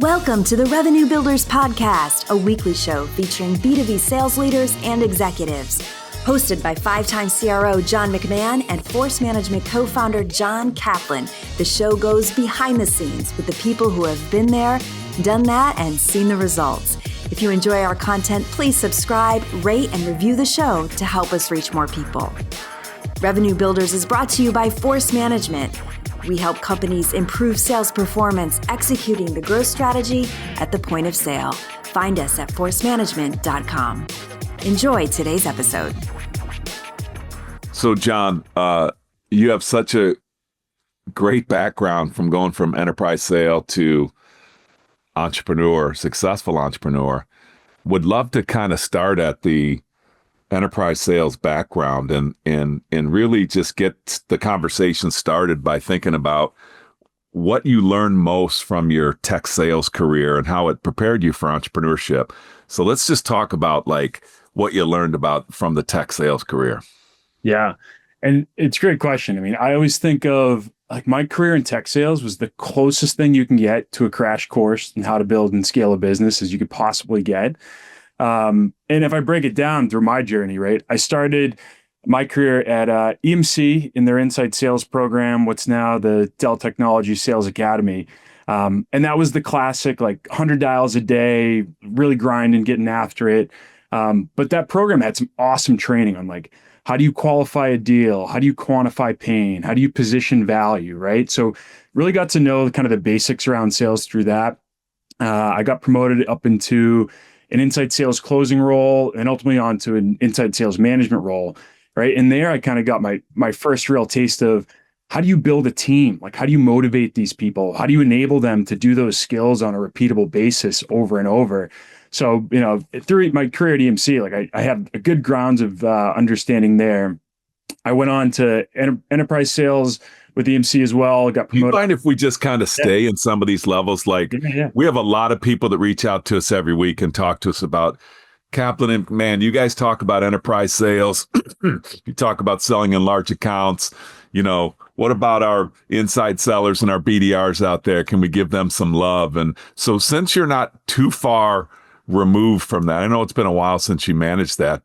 Welcome to the Revenue Builders Podcast, a weekly show featuring B2B sales leaders and executives. Hosted by five-time CRO John McMahon and Force Management co-founder John Kaplan, the show goes behind the scenes with the people who have been there, done that, and seen the results. If you enjoy our content, please subscribe, rate, and review the show to help us reach more people. Revenue Builders is brought to you by Force Management. We help companies improve sales performance, executing the growth strategy at the point of sale. Find us at forcemanagement.com. Enjoy today's episode. So, John, you have such a great background from going from enterprise sale to entrepreneur, successful entrepreneur. Would love to kind of start at the enterprise sales background and really just get the conversation started by thinking about what you learned most from your tech sales career and how it prepared you for entrepreneurship. So let's just talk about like what you learned about from the tech sales career. Yeah. And it's a great question. I mean, I always think of like my career in tech sales was the closest thing you can get to a crash course in how to build and scale a business as you could possibly get. And if I break it down through my journey, right, I started my career at EMC in their inside sales program, what's now the Dell Technology Sales Academy. And that was the classic, like 100 dials a day, really grinding, getting after it. But that program had some awesome training on like, how do you qualify a deal? How do you quantify pain? How do you position value, right? So really got to know kind of the basics around sales through that. I got promoted up into an inside sales closing role and ultimately onto an inside sales management role, right? And there I kind of got my first real taste of how do you build a team? Like, how do you motivate these people? How do you enable them to do those skills on a repeatable basis over and over? So, you know, through my career at EMC, like I had a good grounds of understanding there. I went on to enterprise sales with EMC as well, got promoted. Do you mind if we just kind of stay in some of these levels? Like we have a lot of people that reach out to us every week and talk to us about Kaplan and McMahon. You guys talk about enterprise sales. You talk about selling in large accounts. You know, what about our inside sellers and our BDRs out there? Can we give them some love? And so since you're not too far removed from that, I know it's been a while since you managed that,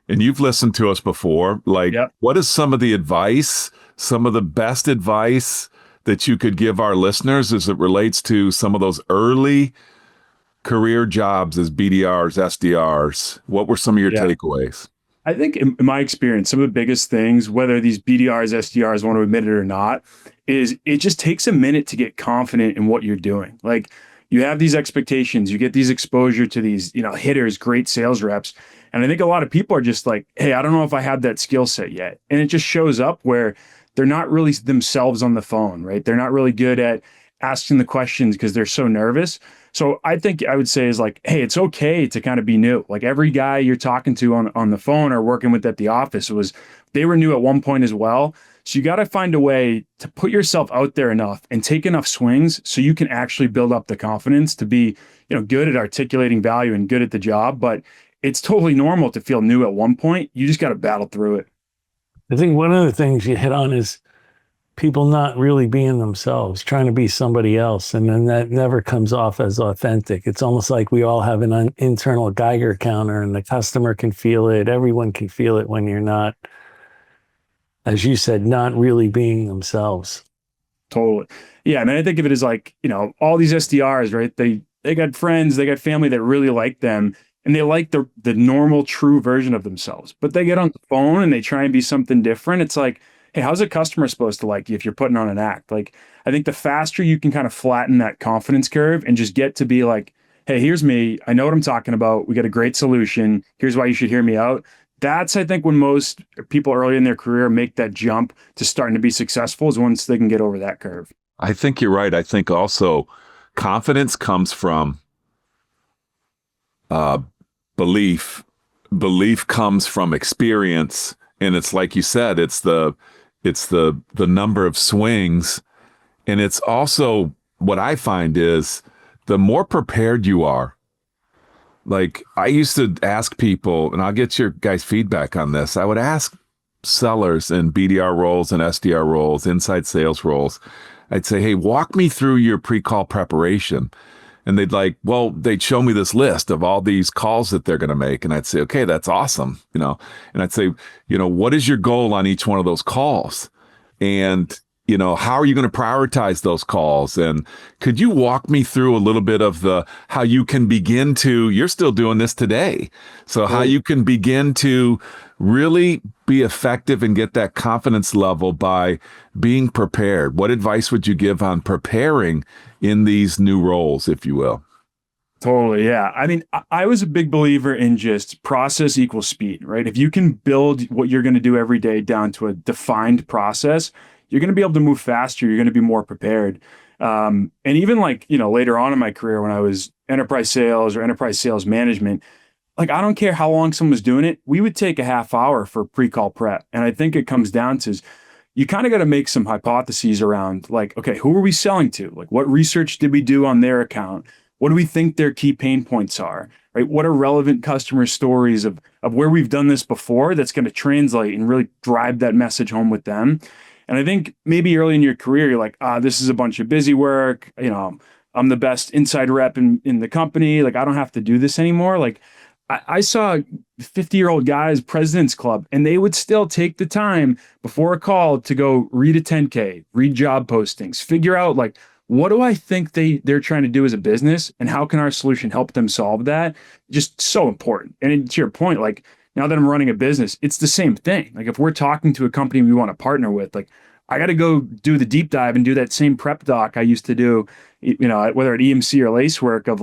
and you've listened to us before, like what is some of the advice, some of the best advice that you could give our listeners as it relates to some of those early career jobs as BDRs, SDRs? What were some of your takeaways? I think in my experience, some of the biggest things, whether these BDRs, SDRs want to admit it or not, is it just takes a minute to get confident in what you're doing. Like you have these expectations, you get these exposure to these, you know, hitters, great sales reps. And I think a lot of people are just like, hey, I don't know if I have that skill set yet. And it just shows up where they're not really themselves on the phone, right? They're not really good at asking the questions because they're so nervous. So I think I would say is like, hey, it's okay to kind of be new. Like every guy you're talking to on the phone or working with at the office they were new at one point as well. So you got to find a way to put yourself out there enough and take enough swings so you can actually build up the confidence to be, you know, good at articulating value and good at the job. But it's totally normal to feel new at one point. You just got to battle through it. I think one of the things you hit on is people not really being themselves, trying to be somebody else. And then that never comes off as authentic. It's almost like we all have an internal Geiger counter and the customer can feel it. Everyone can feel it when you're not, as you said, not really being themselves. Totally. Yeah. I mean, I think of it as like, you know, all these SDRs, right? They got friends, they got family that really like them. And they like the normal, true version of themselves. But they get on the phone and they try and be something different. It's like, hey, how's a customer supposed to like you if you're putting on an act? Like, I think the faster you can kind of flatten that confidence curve and just get to be like, hey, here's me. I know what I'm talking about. We got a great solution. Here's why you should hear me out. That's, I think, when most people early in their career make that jump to starting to be successful is once they can get over that curve. I think you're right. I think also confidence comes from belief. Belief comes from experience. And it's like you said, it's the number of swings. And it's also what I find is the more prepared you are. Like I used to ask people, and I'll get your guys' feedback on this. I would ask sellers in BDR roles and SDR roles, inside sales roles. I'd say, hey, walk me through your pre-call preparation. And they'd show me this list of all these calls that they're going to make. And I'd say, okay, that's awesome. And I'd say, what is your goal on each one of those calls? And, how are you going to prioritize those calls? And could you walk me through a little bit of how you can begin to, you're still doing this today. So how you can begin to really be effective and get that confidence level by being prepared. What advice would you give on preparing in these new roles, if you will? Totally. Yeah. I mean, I was a big believer in just process equals speed, right? If you can build what you're going to do every day down to a defined process, you're going to be able to move faster. You're going to be more prepared. And even later on in my career, when I was enterprise sales or enterprise sales management, I don't care how long someone was doing it, we would take a half hour for pre-call prep. And I think it comes down to you kind of got to make some hypotheses around okay, who are we selling to? What research did we do on their account? What do we think their key pain points are, right? What are relevant customer stories of where we've done this before that's going to translate and really drive that message home with them? And I think maybe early in your career, you're like, this is a bunch of busy work. I'm the best inside rep in the company. I don't have to do this anymore. I saw 50-year-old guys, President's Club, and they would still take the time before a call to go read a 10K, read job postings, figure out what do I think they're trying to do as a business, and how can our solution help them solve that? Just so important. And to your point, now that I'm running a business, it's the same thing. If we're talking to a company we want to partner with, I got to go do the deep dive and do that same prep doc I used to do, whether at EMC or Lacework of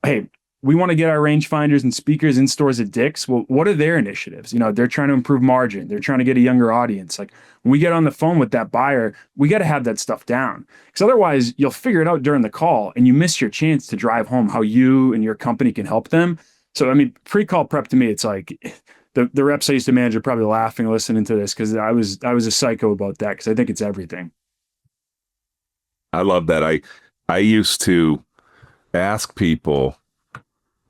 hey, we want to get our rangefinders and speakers in stores at Dick's. Well, what are their initiatives? They're trying to improve margin. They're trying to get a younger audience. When we get on the phone with that buyer, we got to have that stuff down. Because otherwise you'll figure it out during the call and you miss your chance to drive home how you and your company can help them. So, I mean, pre-call prep to me, it's the reps I used to manage are probably laughing listening to this because I was a psycho about that because I think it's everything. I love that. I used to ask people,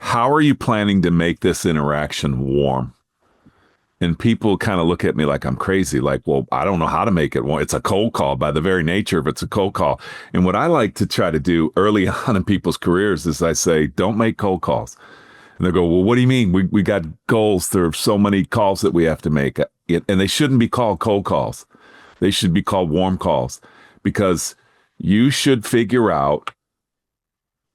how are you planning to make this interaction warm? And people kind of look at me like I'm crazy. Well, I don't know how to make it warm. It's a cold call by the very nature of it's a cold call. And what I like to try to do early on in people's careers is I say, don't make cold calls. And they go, well, what do you mean? We got goals. There are so many calls that we have to make. And they shouldn't be called cold calls. They should be called warm calls because you should figure out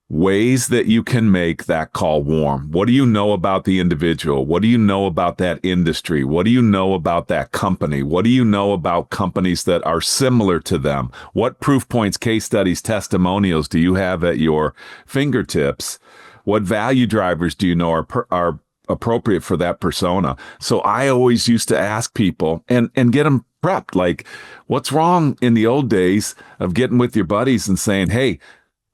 ways that you can make that call warm. What do you know about the individual? What do you know about that industry? What do you know about that company? What do you know about companies that are similar to them? What proof points, case studies, testimonials do you have at your fingertips? What value drivers do you know are appropriate for that persona? So I always used to ask people and get them prepped. What's wrong in the old days of getting with your buddies and saying, hey,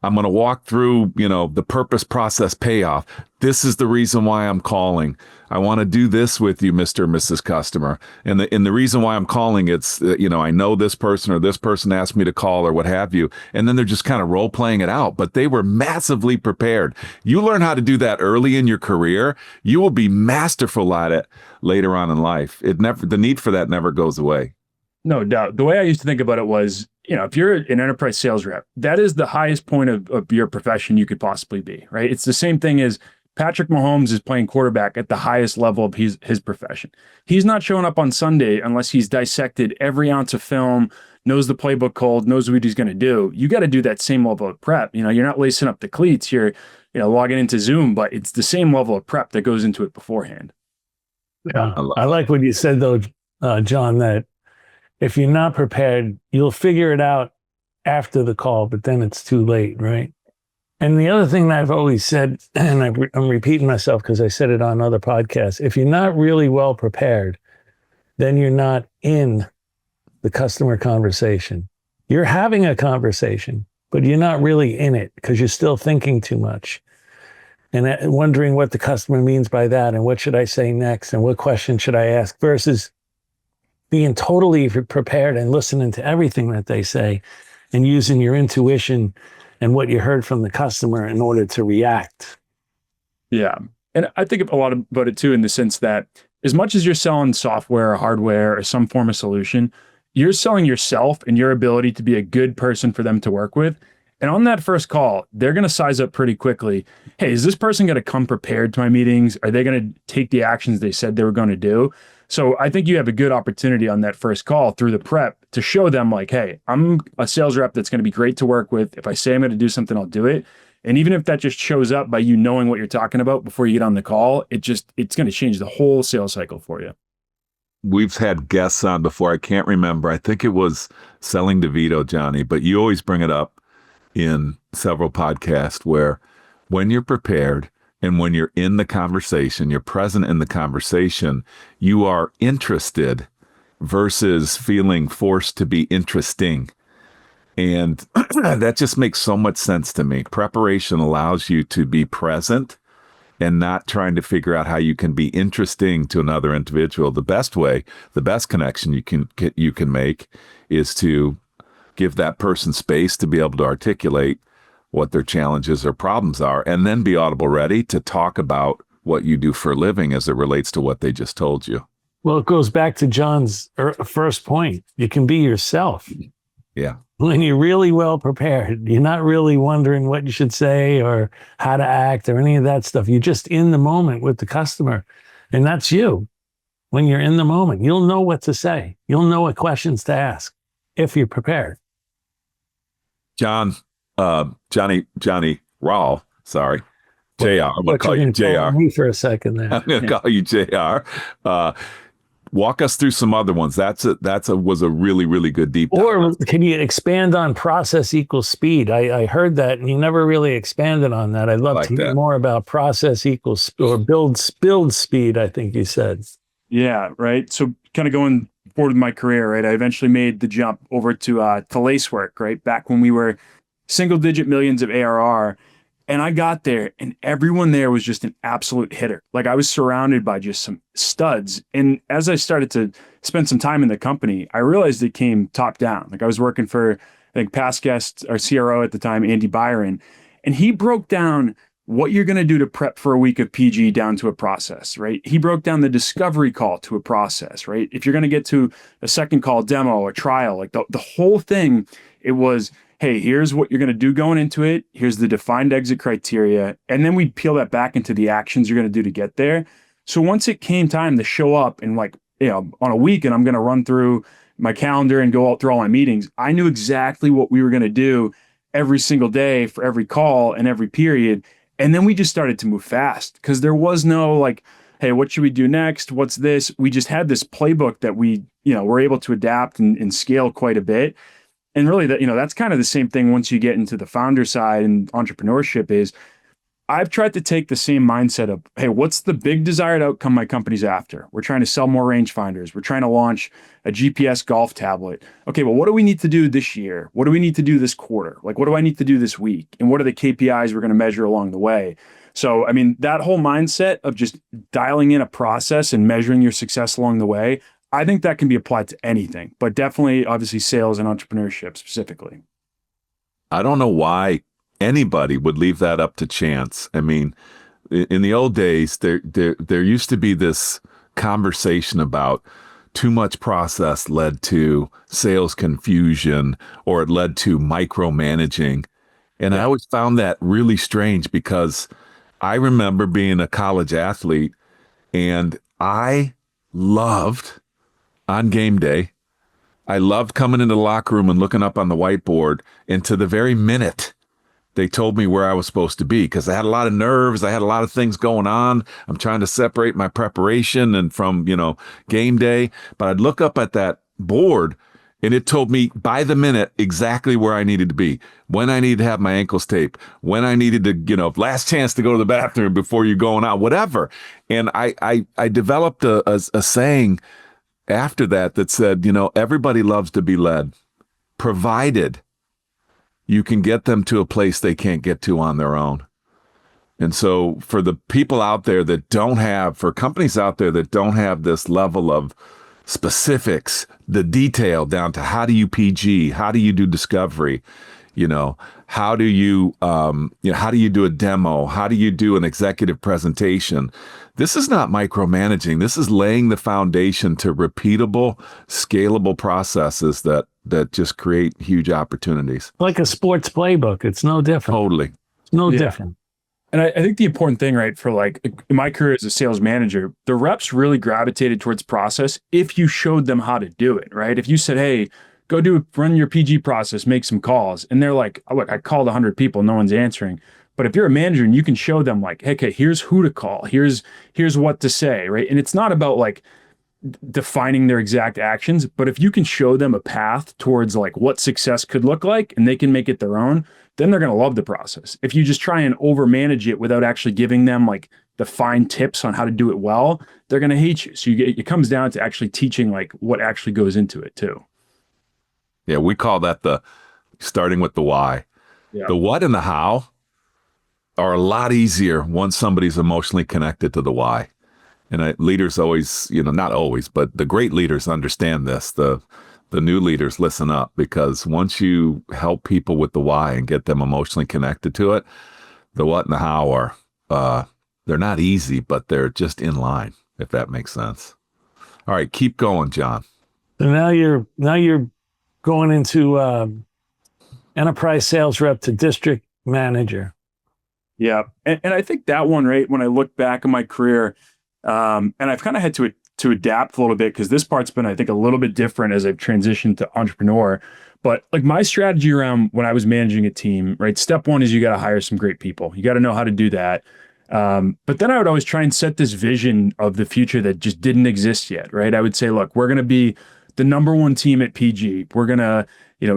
I'm going to walk through, the purpose, process, payoff. This is the reason why I'm calling. I want to do this with you, Mr. and Mrs. Customer. And the reason why I'm calling, it's, I know this person or this person asked me to call or what have you. And then they're just kind of role playing it out, but they were massively prepared. You learn how to do that early in your career. You will be masterful at it later on in life. The need for that never goes away. No doubt. The way I used to think about it was, if you're an enterprise sales rep, that is the highest point of your profession you could possibly be, right? It's the same thing as Patrick Mahomes is playing quarterback at the highest level of his profession. He's not showing up on Sunday unless he's dissected every ounce of film, knows the playbook cold, knows what he's going to do. You got to do that same level of prep. You're not lacing up the cleats. You're, logging into Zoom, but it's the same level of prep that goes into it beforehand. Yeah. I like what you said though, John, that if you're not prepared, you'll figure it out after the call, but then it's too late, right? And the other thing that I've always said, and I'm repeating myself because I said it on other podcasts, if you're not really well prepared, then you're not in the customer conversation. You're having a conversation, but you're not really in it because you're still thinking too much and wondering what the customer means by that and what should I say next and what question should I ask versus being totally prepared and listening to everything that they say and using your intuition and what you heard from the customer in order to react. Yeah. And I think a lot about it too, in the sense that as much as you're selling software or hardware or some form of solution, you're selling yourself and your ability to be a good person for them to work with. And on that first call, they're going to size up pretty quickly. Hey, is this person going to come prepared to my meetings? Are they going to take the actions they said they were going to do? So I think you have a good opportunity on that first call through the prep to show them like, hey, I'm a sales rep that's going to be great to work with. If I say I'm going to do something, I'll do it. And even if that just shows up by you knowing what you're talking about before you get on the call, it's going to change the whole sales cycle for you. We've had guests on before. I can't remember. I think it was Selling DeVito, Johnny, but you always bring it up in several podcasts where when you're prepared and when you're in the conversation, you're present in the conversation, you are interested versus feeling forced to be interesting. And that just makes so much sense to me. Preparation allows you to be present and not trying to figure out how you can be interesting to another individual. The best way, the best connection you can make is to give that person space to be able to articulate what their challenges or problems are, and then be audible ready to talk about what you do for a living as it relates to what they just told you. Well, it goes back to John's first point. You can be yourself. Yeah. When you're really well prepared, you're not really wondering what you should say or how to act or any of that stuff. You're just in the moment with the customer, and that's you. When you're in the moment, you'll know what to say. You'll know what questions to ask if you're prepared. Johnny Rowell, sorry. JR. I'm going to call you JR. Me for a second there. I'm going to call you JR. Walk us through some other ones. Was a really, really good deep dive. Or can you expand on process equals speed? I heard that, and you never really expanded on that. I'd love to hear more about process equals or build speed, I think you said. Yeah, right. So kind of going forward with my career, right? I eventually made the jump over to Lacework, right? Back when we were single digit millions of ARR. And I got there and everyone there was just an absolute hitter. Like I was surrounded by just some studs. And as I started to spend some time in the company, I realized it came top down. Like I was working for, I think, past guest, our CRO at the time, Andy Byron, and he broke down what you're going to do to prep for a week of PG down to a process, right? He broke down the discovery call to a process, right? If you're going to get to a second call demo or trial, like the whole thing, it was, hey, here's what you're going to do going into it. Here's the defined exit criteria. And then we peel that back into the actions you're going to do to get there. So once it came time to show up and like, on a week and I'm going to run through my calendar and go out through all my meetings, I knew exactly what we were going to do every single day for every call and every period. And then we just started to move fast because there was no like, hey, what should we do next? What's this? We just had this playbook that we, were able to adapt and scale quite a bit. And really that's kind of the same thing once you get into the founder side and entrepreneurship is I've tried to take the same mindset of, hey, what's the big desired outcome my company's after? We're trying to sell more rangefinders. We're trying to launch a GPS golf tablet. Okay, well, what do we need to do this year? What do we need to do this quarter? Like, what do I need to do this week? And what are the KPIs we're going to measure along the way? So, I mean, that whole mindset of just dialing in a process and measuring your success along the way, I think that can be applied to anything, but definitely, obviously, sales and entrepreneurship specifically. I don't know why anybody would leave that up to chance. I mean, in the old days, there used to be this conversation about too much process led to sales confusion or it led to micromanaging. And I always found that really strange because I remember being a college athlete and I loved on game day, I loved coming into the locker room and looking up on the whiteboard, and to the very minute they told me where I was supposed to be because I had a lot of nerves. I had a lot of things going on. I'm trying to separate my preparation and from, game day. But I'd look up at that board and it told me by the minute exactly where I needed to be, when I needed to have my ankles taped, when I needed to, last chance to go to the bathroom before you're going out, whatever. And I developed a saying after that said, everybody loves to be led, provided you can get them to a place they can't get to on their own. And so for the people out there that for companies out there that don't have this level of specifics, the detail down to how do you PG, how do you do discovery, how do you do a demo, how do you do an executive presentation? This is not micromanaging. This is laying the foundation to repeatable, scalable processes that that just create huge opportunities. Like a sports playbook. It's no different. Totally. It's no different. And I think the important thing, right, for like in my career as a sales manager, the reps really gravitated towards process if you showed them how to do it, right? If you said, hey, run your PG process, make some calls. And they're like, oh, look, I called 100 people, no one's answering. But if you're a manager and you can show them like, hey, okay, here's who to call, here's what to say, right? And it's not about like defining their exact actions, but if you can show them a path towards like what success could look like and they can make it their own, then they're going to love the process. If you just try and over manage it without actually giving them like the fine tips on how to do it well, they're going to hate you. So it comes down to actually teaching like what actually goes into it too. Yeah, we call that the starting with the why. Yeah. The what and the how are a lot easier once somebody's emotionally connected to the why. And leaders always, not always, but the great leaders understand this. The new leaders listen up, because once you help people with the why and get them emotionally connected to it, the what and the how are, they're not easy, but they're just in line, if that makes sense. All right, keep going, John. So now you're going into enterprise sales rep to district manager. Yeah. And I think that one, right, when I look back on my career, and I've kind of had to adapt a little bit, because this part's been, I think, a little bit different as I've transitioned to entrepreneur. But like my strategy around when I was managing a team, right, step one is you got to hire some great people. You got to know how to do that. But then I would always try and set this vision of the future that just didn't exist yet, right? I would say, look, we're going to be the number one team at PG. We're going to,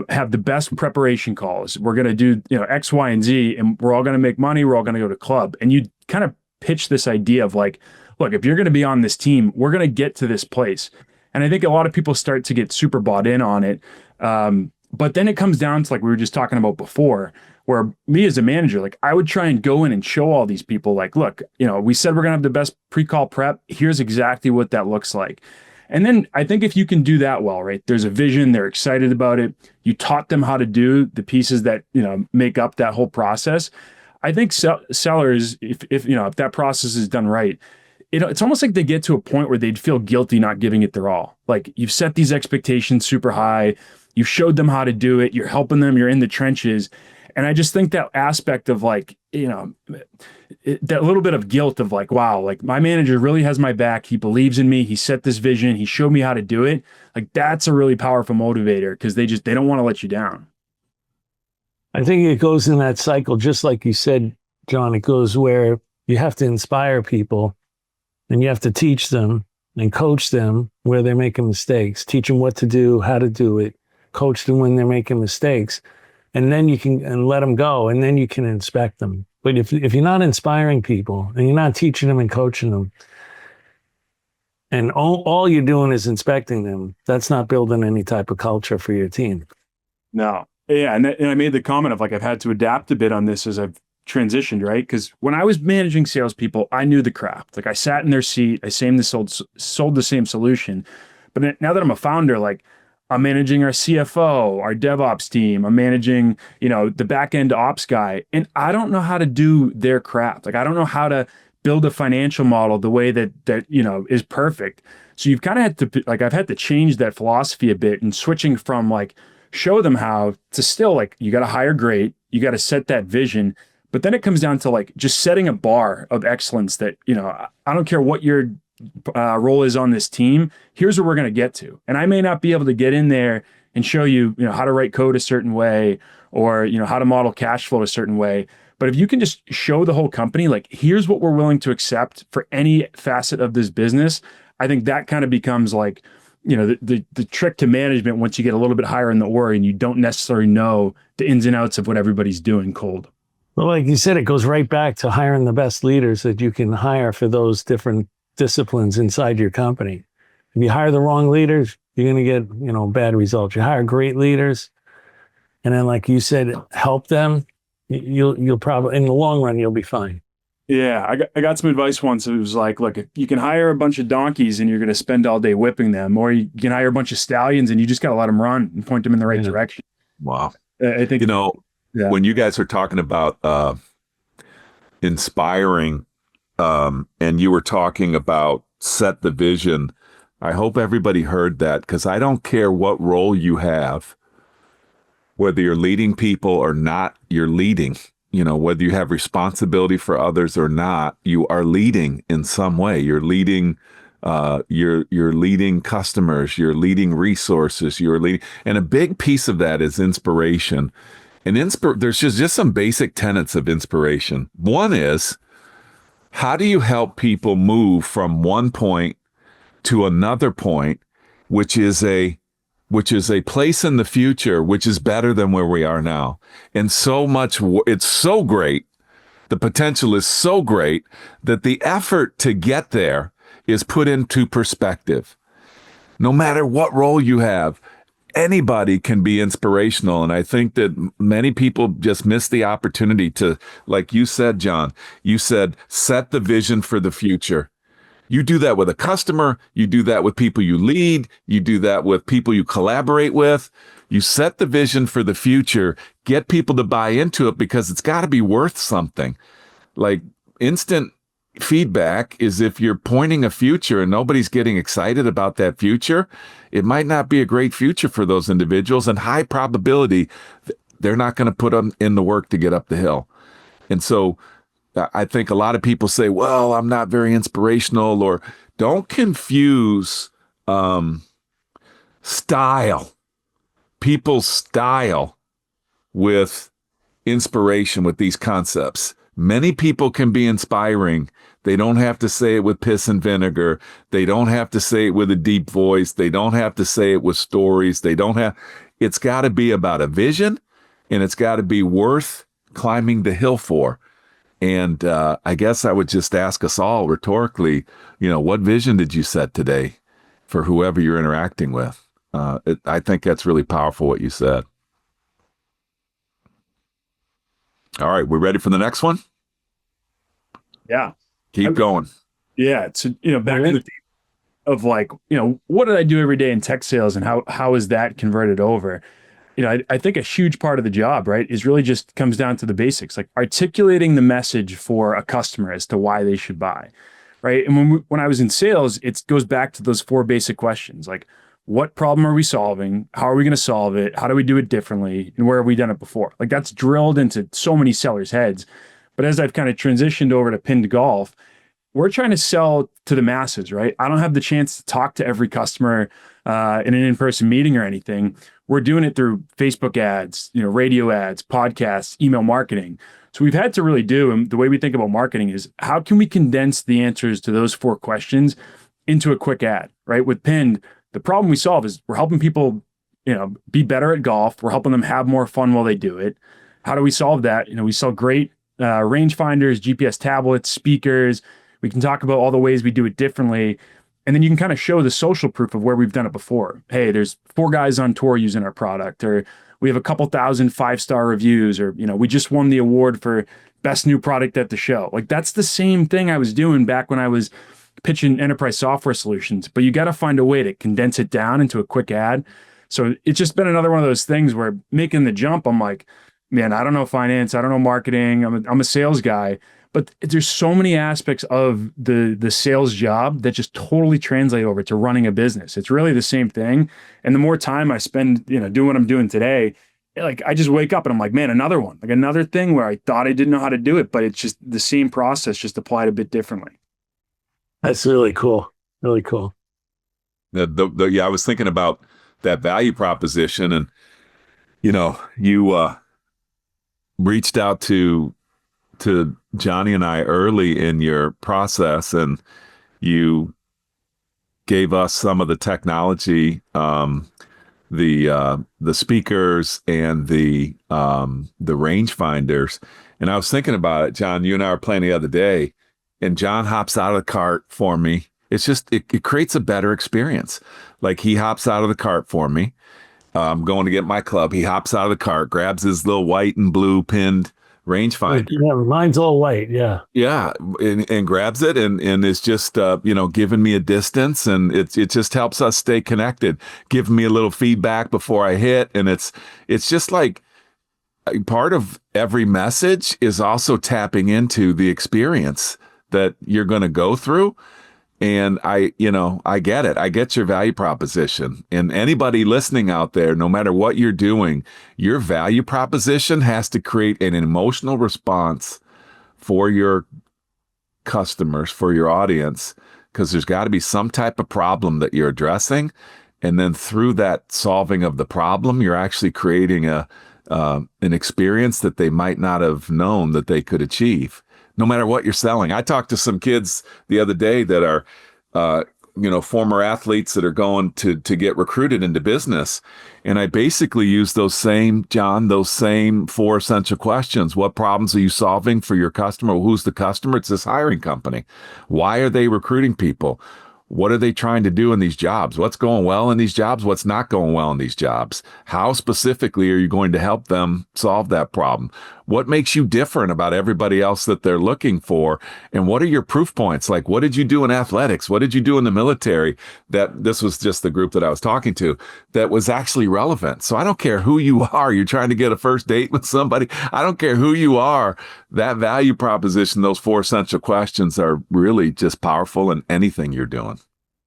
have the best preparation calls. We're going to do, X, Y, and Z, and we're all going to make money. We're all going to go to club. And you kind of pitch this idea of like, look, if you're going to be on this team, we're going to get to this place. And I think a lot of people start to get super bought in on it. But then it comes down to like we were just talking about before, where me as a manager, like I would try and go in and show all these people like, look, we said we're going to have the best pre-call prep. Here's exactly what that looks like. And then I think if you can do that well, right, there's a vision, they're excited about it. You taught them how to do the pieces that, make up that whole process. I think sellers, if that process is done right, it's almost like they get to a point where they'd feel guilty not giving it their all. Like you've set these expectations super high. You've showed them how to do it. You're helping them. You're in the trenches. And I just think that aspect of like, that little bit of guilt of like, wow, like my manager really has my back. He believes in me. He set this vision. He showed me how to do it. Like that's a really powerful motivator, because they don't want to let you down. I think it goes in that cycle, just like you said, John. It goes where you have to inspire people and you have to teach them and coach them where they're making mistakes, teach them what to do, how to do it, coach them when they're making mistakes. And then you can let them go, and then you can inspect them. But if you're not inspiring people and you're not teaching them and coaching them, and all you're doing is inspecting them, that's not building any type of culture for your team. No. Yeah. And I made the comment of like, I've had to adapt a bit on this as I've transitioned, right? Because when I was managing salespeople, I knew the craft. Like I sat in their seat, I sold the same solution. But now that I'm a founder, like I'm managing our CFO, our DevOps team. I'm managing, the back end ops guy, and I don't know how to do their craft. Like I don't know how to build a financial model the way that is perfect. So you've kind of had to like I've had to change that philosophy a bit, and switching from like show them how to still like you got to hire great, you got to set that vision, but then it comes down to like just setting a bar of excellence that I don't care what your role is on this team. Here's where we're going to get to. And I may not be able to get in there and show you, how to write code a certain way, or, how to model cash flow a certain way. But if you can just show the whole company, like, here's what we're willing to accept for any facet of this business, I think that kind of becomes like, the trick to management once you get a little bit higher in the org and you don't necessarily know the ins and outs of what everybody's doing cold. Well, like you said, it goes right back to hiring the best leaders that you can hire for those different disciplines inside your company. If you hire the wrong leaders, you're going to get, bad results. You hire great leaders, and then, like you said, help them. You'll probably, in the long run, you'll be fine. Yeah, I got some advice once. It was like, look, you can hire a bunch of donkeys and you're going to spend all day whipping them, or you can hire a bunch of stallions and you just got to let them run and point them in the right direction. Wow. I think, when you guys are talking about inspiring, and you were talking about set the vision, I hope everybody heard that, because I don't care what role you have, whether you're leading people or not, you're leading. Whether you have responsibility for others or not, you are leading in some way. You're leading, you're leading customers, you're leading resources, you're leading, and a big piece of that is inspiration. And there's just some basic tenets of inspiration. One is, how do you help people move from one point to another point, which is a place in the future which is better than where we are now? And it's so great. The potential is so great that the effort to get there is put into perspective. No matter what role you have, anybody can be inspirational. And I think that many people just miss the opportunity to, like you said, John, set the vision for the future. You do that with a customer. You do that with people you lead. You do that with people you collaborate with. You set the vision for the future, get people to buy into it, because it's got to be worth something. Like, instant feedback is, if you're pointing a future and nobody's getting excited about that future, it might not be a great future for those individuals, and high probability they're not going to put in the work to get up the hill. And so I think a lot of people say, well, I'm not very inspirational, or don't confuse style, people's style, with inspiration, with these concepts. Many people can be inspiring. They don't have to say it with piss and vinegar. They don't have to say it with a deep voice. They don't have to say it with stories. It's got to be about a vision, and it's got to be worth climbing the hill for. And I guess I would just ask us all rhetorically, what vision did you set today for whoever you're interacting with? I think that's really powerful what you said. All right, we're ready for the next one? Yeah. Keep going. Yeah. So, back to the theme of, like, what did I do every day in tech sales, and how is that converted over? I think a huge part of the job, right, is really just comes down to the basics, like articulating the message for a customer as to why they should buy, right? And when I was in sales, it goes back to those 4 basic questions, like, what problem are we solving? How are we going to solve it? How do we do it differently? And where have we done it before? Like, that's drilled into so many sellers' heads. But as I've kind of transitioned over to pinned golf, we're trying to sell to the masses, right? I don't have the chance to talk to every customer in an in-person meeting or anything. We're doing it through Facebook ads, radio ads, podcasts, email marketing. So we've had to really do, and the way we think about marketing is, how can we condense the answers to those 4 questions into a quick ad, right? With Pinned, the problem we solve is we're helping people, be better at golf. We're helping them have more fun while they do it. How do we solve that? We sell great rangefinders, GPS tablets, speakers. We can talk about all the ways we do it differently. And then you can kind of show the social proof of where we've done it before. Hey, there's 4 guys on tour using our product, or we have a couple thousand 5-star reviews, or, we just won the award for best new product at the show. Like, that's the same thing I was doing back when I was pitching enterprise software solutions, but you got to find a way to condense it down into a quick ad. So it's just been another one of those things where, making the jump, I'm like, man, I don't know finance, I don't know marketing, I'm a sales guy. But there's so many aspects of the sales job that just totally translate over to running a business. It's really the same thing. And the more time I spend, doing what I'm doing today, like, I just wake up and I'm like, man, another one, like another thing where I thought I didn't know how to do it, but it's just the same process, just applied a bit differently. That's really cool. Really cool. I was thinking about that value proposition, and, you reached out to Johnny and I early in your process, and you gave us some of the technology, the speakers and the rangefinders. And I was thinking about it, John. You and I were playing the other day, and John hops out of the cart for me. It's just it creates a better experience. Like, he hops out of the cart for me. I'm going to get my club. He hops out of the cart, grabs his little white and blue pinned rangefinder. Yeah, mine's all white. Yeah. Yeah. And grabs it and is just, giving me a distance, and it just helps us stay connected, giving me a little feedback before I hit. And it's just like, part of every message is also tapping into the experience that you're going to go through. And I get it. I get your value proposition. And anybody listening out there, no matter what you're doing, your value proposition has to create an emotional response for your customers, for your audience, because there's got to be some type of problem that you're addressing. And then through that solving of the problem, you're actually creating an experience that they might not have known that they could achieve, no matter what you're selling. I talked to some kids the other day that are, former athletes that are going to get recruited into business. And I basically use those same 4 essential questions. What problems are you solving for your customer? Who's the customer? It's this hiring company. Why are they recruiting people? What are they trying to do in these jobs? What's going well in these jobs? What's not going well in these jobs? How specifically are you going to help them solve that problem? What makes you different about everybody else that they're looking for? And what are your proof points? Like, what did you do in athletics? What did you do in the military? That this was just the group that I was talking to that was actually relevant. So I don't care who you are. You're trying to get a first date with somebody. I don't care who you are. That value proposition, those 4 essential questions are really just powerful in anything you're doing.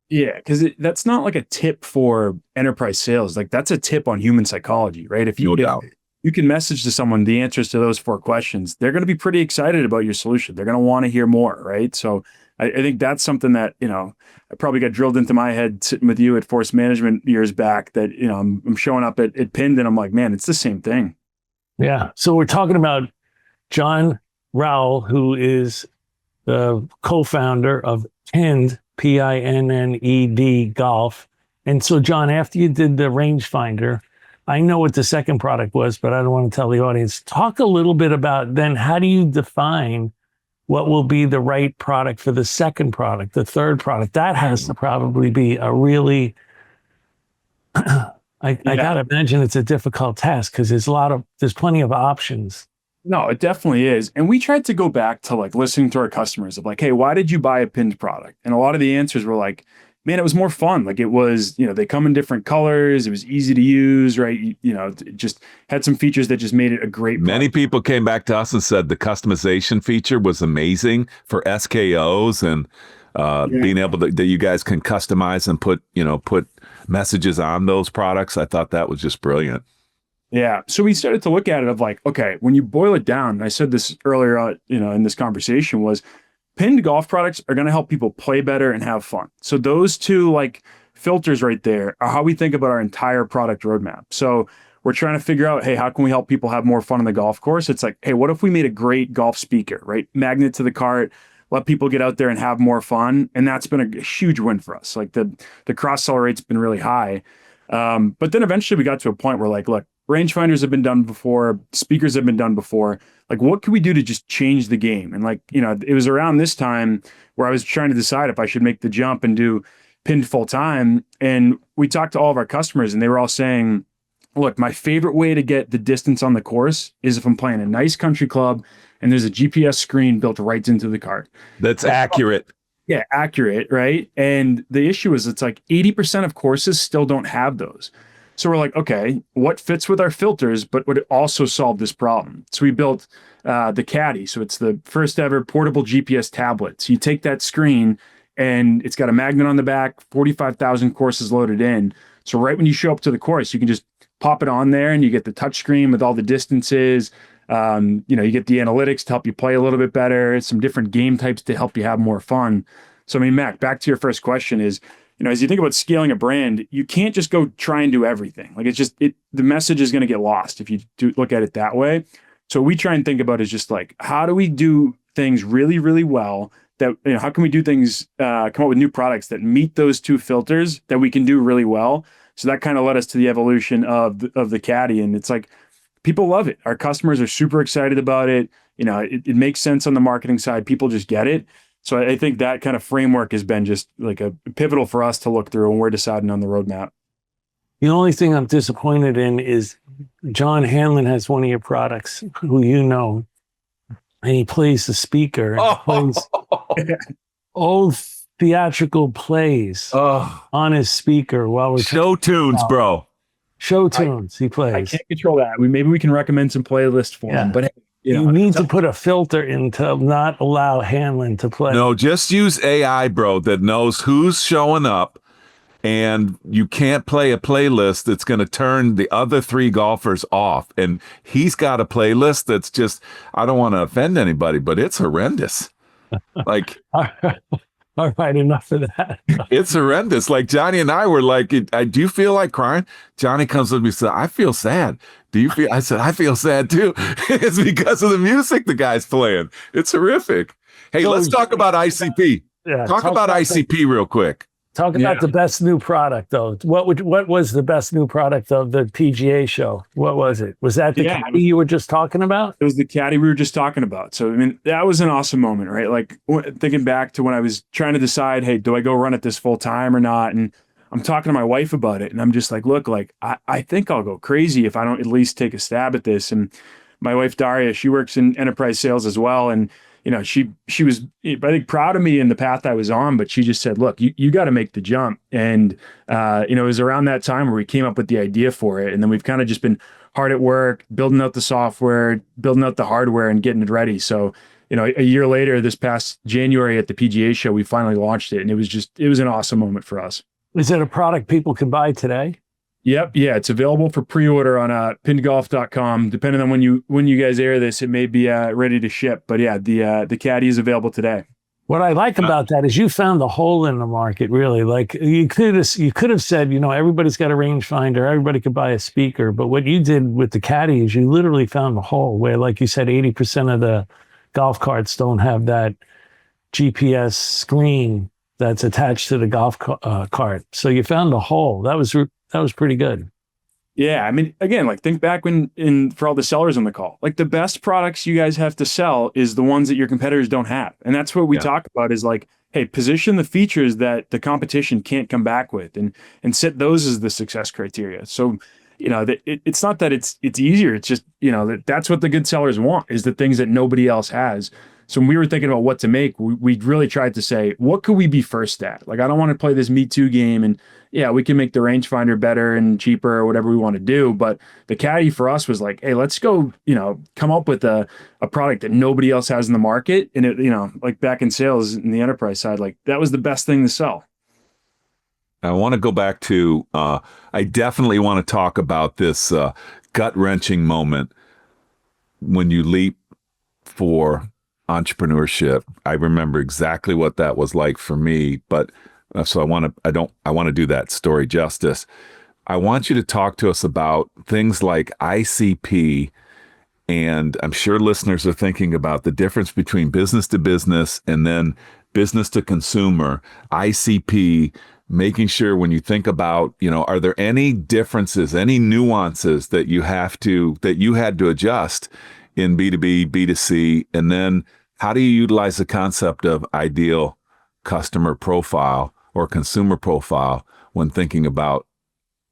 Yeah, because that's not like a tip for enterprise sales. Like that's a tip on human psychology, right? If you can message to someone the answers to those 4 questions, they're going to be pretty excited about your solution. They're going to want to hear more, right? So I think that's something that, I probably got drilled into my head sitting with you at Force Management years back that, I'm showing up at Pinned and I'm like, man, it's the same thing. Yeah. So we're talking about John Rowell, who is the co-founder of Pinned, Pinned Golf. And so, John, after you did the rangefinder, I know what the second product was, but I don't want to tell the audience. Talk a little bit about then how do you define what will be the right product for the second product, the third product? That has to probably be a really, I got to imagine it's a difficult task because there's plenty of options. No, it definitely is. And we tried to go back to like listening to our customers of like, hey, why did you buy a Pinned product? And a lot of the answers were like, man, it was more fun. Like it was, they come in different colors. It was easy to use, right? It just had some features that just made it a great product. Many people came back to us and said the customization feature was amazing for SKOs and being able to, that you guys can customize and put messages on those products. I thought that was just brilliant. Yeah. So we started to look at it of like, okay, when you boil it down, and I said this earlier, in this conversation was Pinned golf products are going to help people play better and have fun. So those 2 like filters right there are how we think about our entire product roadmap. So we're trying to figure out, hey, how can we help people have more fun on the golf course? It's like, hey, what if we made a great golf speaker, right? Magnet to the cart, let people get out there and have more fun. And that's been a huge win for us. Like the cross-sell rate's been really high. But then eventually we got to a point where like, look, rangefinders have been done before, speakers have been done before. Like, what can we do to just change the game? And like, it was around this time where I was trying to decide if I should make the jump and do Pinned full time. And we talked to all of our customers and they were all saying, look, my favorite way to get the distance on the course is if I'm playing a nice country club and there's a GPS screen built right into the cart. That's accurate. Yeah, accurate, right? And the issue is it's like 80% of courses still don't have those. So we're like, okay, what fits with our filters, but would it also solve this problem? So we built the Caddy. So it's the first ever portable GPS tablet. So you take that screen and it's got a magnet on the back, 45,000 courses loaded in. So right when you show up to the course, you can just pop it on there and you get the touch screen with all the distances. You get the analytics to help you play a little bit better, some different game types to help you have more fun. So, I mean, Mac, back to your first question is, as you think about scaling a brand, you can't just go try and do everything. Like the message is going to get lost if you do look at it that way. So what we try and think about is just like, how do we do things really, really well that, how can we do things, come up with new products that meet those 2 filters that we can do really well. So that kind of led us to the evolution of the Caddy. And it's like, people love it. Our customers are super excited about it. It makes sense on the marketing side. People just get it. So I think that kind of framework has been just like a pivotal for us to look through when we're deciding on the roadmap. The only thing I'm disappointed in is John Hanlon has one of your products who and he plays the speaker. And plays old theatrical plays on his speaker while we're show tunes, bro. Show tunes he plays. I can't control that. Maybe we can recommend some playlists for him. But You need to put a filter in to not allow Hanlon to play. No, just use AI, bro, that knows who's showing up, and you can't play a playlist that's going to turn the other three golfers off. And he's got a playlist that's just, I don't want to offend anybody, but it's horrendous. Like, all right, enough of that. it's horrendous. Like Johnny and I were like, do you feel like crying? Johnny comes with me and says, I feel sad. Do you feel? I said, I feel sad too. It's because of the music the guy's playing. It's horrific. Hey, So, let's talk about ICP. Talk about ICP real quick. Talk about the best new product, though. What was the best new product of the PGA show? What was it? Was that the Caddy you were just talking about? It was the Caddy we were just talking about. So, I mean, that was an awesome moment, right? Like thinking back to when I was trying to decide, hey, do I go run it this full time or not? And I'm talking to my wife about it. And I'm just like, look, like, I think I'll go crazy if I don't at least take a stab at this. And my wife, Daria, she works in enterprise sales as well. And you know, she was, I think, proud of me in the path I was on, but she just said, look, you got to make the jump. And, you know, it was around that time where we came up with the idea for it. And then we've kind of just been hard at work, building out the software, building out the hardware and getting it ready. So, you know, a year later, this past January at the PGA show, we finally launched it. And it was an awesome moment for us. Is it a product people can buy today? Yep. Yeah. It's available for pre-order on pindgolf.com. Depending on when you guys air this, it may be ready to ship. But yeah, the Caddy is available today. What I like about that is you found the hole in the market, really. Like you could have said, you know, everybody's got a rangefinder, everybody could buy a speaker. But what you did with the Caddy is you literally found the hole where, like you said, 80% of the golf carts don't have that GPS screen that's attached to the golf cart. So you found the hole. That was pretty good. Yeah. I mean, again, like think back for all the sellers on the call, like the best products you guys have to sell is the ones that your competitors don't have. And that's what we talk about is like, hey, position the features that the competition can't come back with and set those as the success criteria. So, you know, it's not that it's easier. It's just, you know, that's what the good sellers want is the things that nobody else has. So when we were thinking about what to make, we really tried to say, what could we be first at? Like, I don't want to play this Me Too game. And yeah, we can make the rangefinder better and cheaper or whatever we want to do. But the Caddy for us was like, hey, let's go, you know, come up with a product that nobody else has in the market. And it, you know, like back in sales in the enterprise side, like that was the best thing to sell. I want to go back to, I definitely want to talk about this gut-wrenching moment when you leap for entrepreneurship. I remember exactly what that was like for me, but so I want to do that story justice. I want you to talk to us about things like ICP, and I'm sure listeners are thinking about the difference between business to business and then business to consumer, ICP, making sure when you think about, you know, are there any differences, any nuances that you had to adjust in B2B, B2C, and then how do you utilize the concept of ideal customer profile or consumer profile when thinking about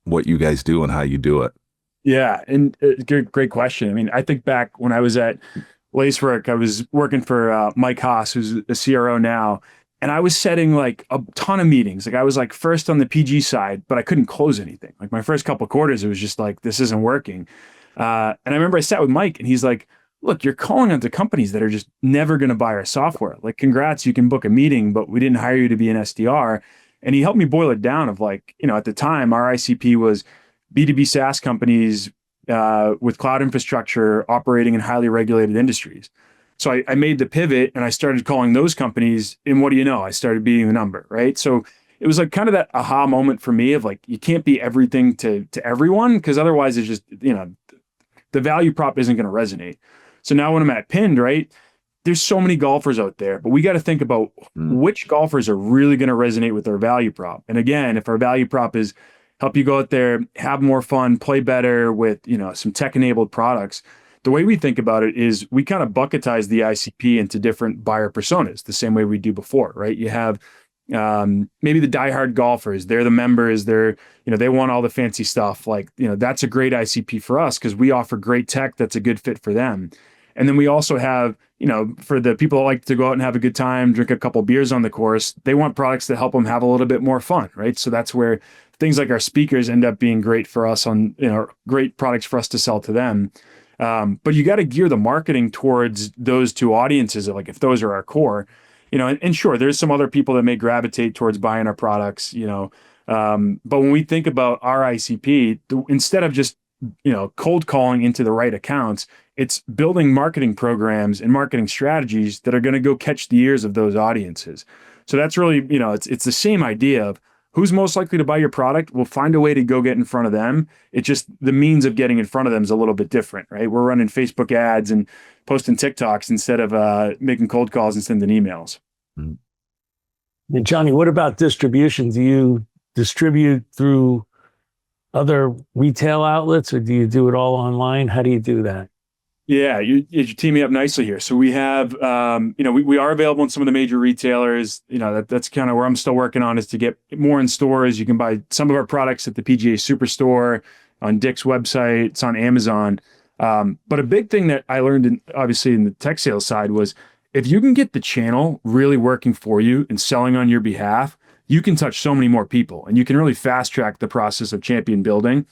what you guys do and how you do it? Yeah, and great question. I mean, I think back when I was at Lacework, I was working for Mike Haas, who's a CRO now, and I was setting like a ton of meetings. Like I was like first on the PG side, but I couldn't close anything. Like my first couple of quarters, it was just like, this isn't working. And I remember I sat with Mike and he's like, look, you're calling onto companies that are just never going to buy our software. Like, congrats, you can book a meeting, but we didn't hire you to be an SDR. And he helped me boil it down of like, you know, at the time, our ICP was B2B SaaS companies with cloud infrastructure operating in highly regulated industries. So I made the pivot and I started calling those companies. And what do you know? I started beating the number, right? So it was like kind of that aha moment for me of like, you can't be everything to everyone because otherwise it's just, you know, the value prop isn't going to resonate. So now when I'm at Pinned, right, there's so many golfers out there, but we got to think about which golfers are really going to resonate with our value prop. And again, if our value prop is help you go out there, have more fun, play better with, you know, some tech-enabled products, the way we think about it is we kind of bucketize the ICP into different buyer personas, the same way we do before, right? You have maybe the diehard golfers, they're the members, they're, you know, they want all the fancy stuff. Like, you know, that's a great ICP for us because we offer great tech that's a good fit for them. And then we also have, you know, for the people that like to go out and have a good time, drink a couple beers on the course, they want products that help them have a little bit more fun, right? So that's where things like our speakers end up being great for us on, you know, great products for us to sell to them. But you got to gear the marketing towards those two audiences, like if those are our core, and sure, there's some other people that may gravitate towards buying our products, but when we think about our ICP, instead of just, cold calling into the right accounts, it's building marketing programs and marketing strategies that are going to go catch the ears of those audiences. So that's really, it's the same idea of who's most likely to buy your product. We'll find a way to go get in front of them. It's just the means of getting in front of them is a little bit different, right? We're running Facebook ads and posting TikToks instead of making cold calls and sending emails. And Johnny, what about distribution? Do you distribute through other retail outlets, or do you do it all online? How do you do that? Yeah, you're teaming up nicely here. So we have, we are available in some of the major retailers. That's kind of where I'm still working on, is to get more in stores. You can buy some of our products at the PGA Superstore, on Dick's website. It's on Amazon. But a big thing that I learned, obviously in the tech sales side, was if you can get the channel really working for you and selling on your behalf, you can touch so many more people, and you can really fast track the process of champion building.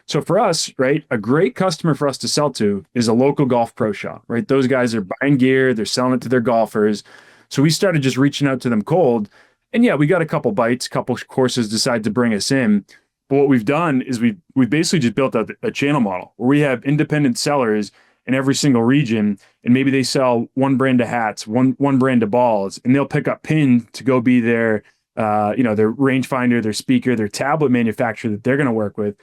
So for us, right, a great customer for us to sell to is a local golf pro shop, right? Those guys are buying gear, they're selling it to their golfers. So we started just reaching out to them cold. And yeah, we got a couple bites, couple courses decide to bring us in. But what we've done is we've basically just built out a channel model where we have independent sellers in every single region, and maybe they sell one brand of hats, one brand of balls, and they'll pick up Pin to go be their their rangefinder, their speaker, their tablet manufacturer that they're going to work with.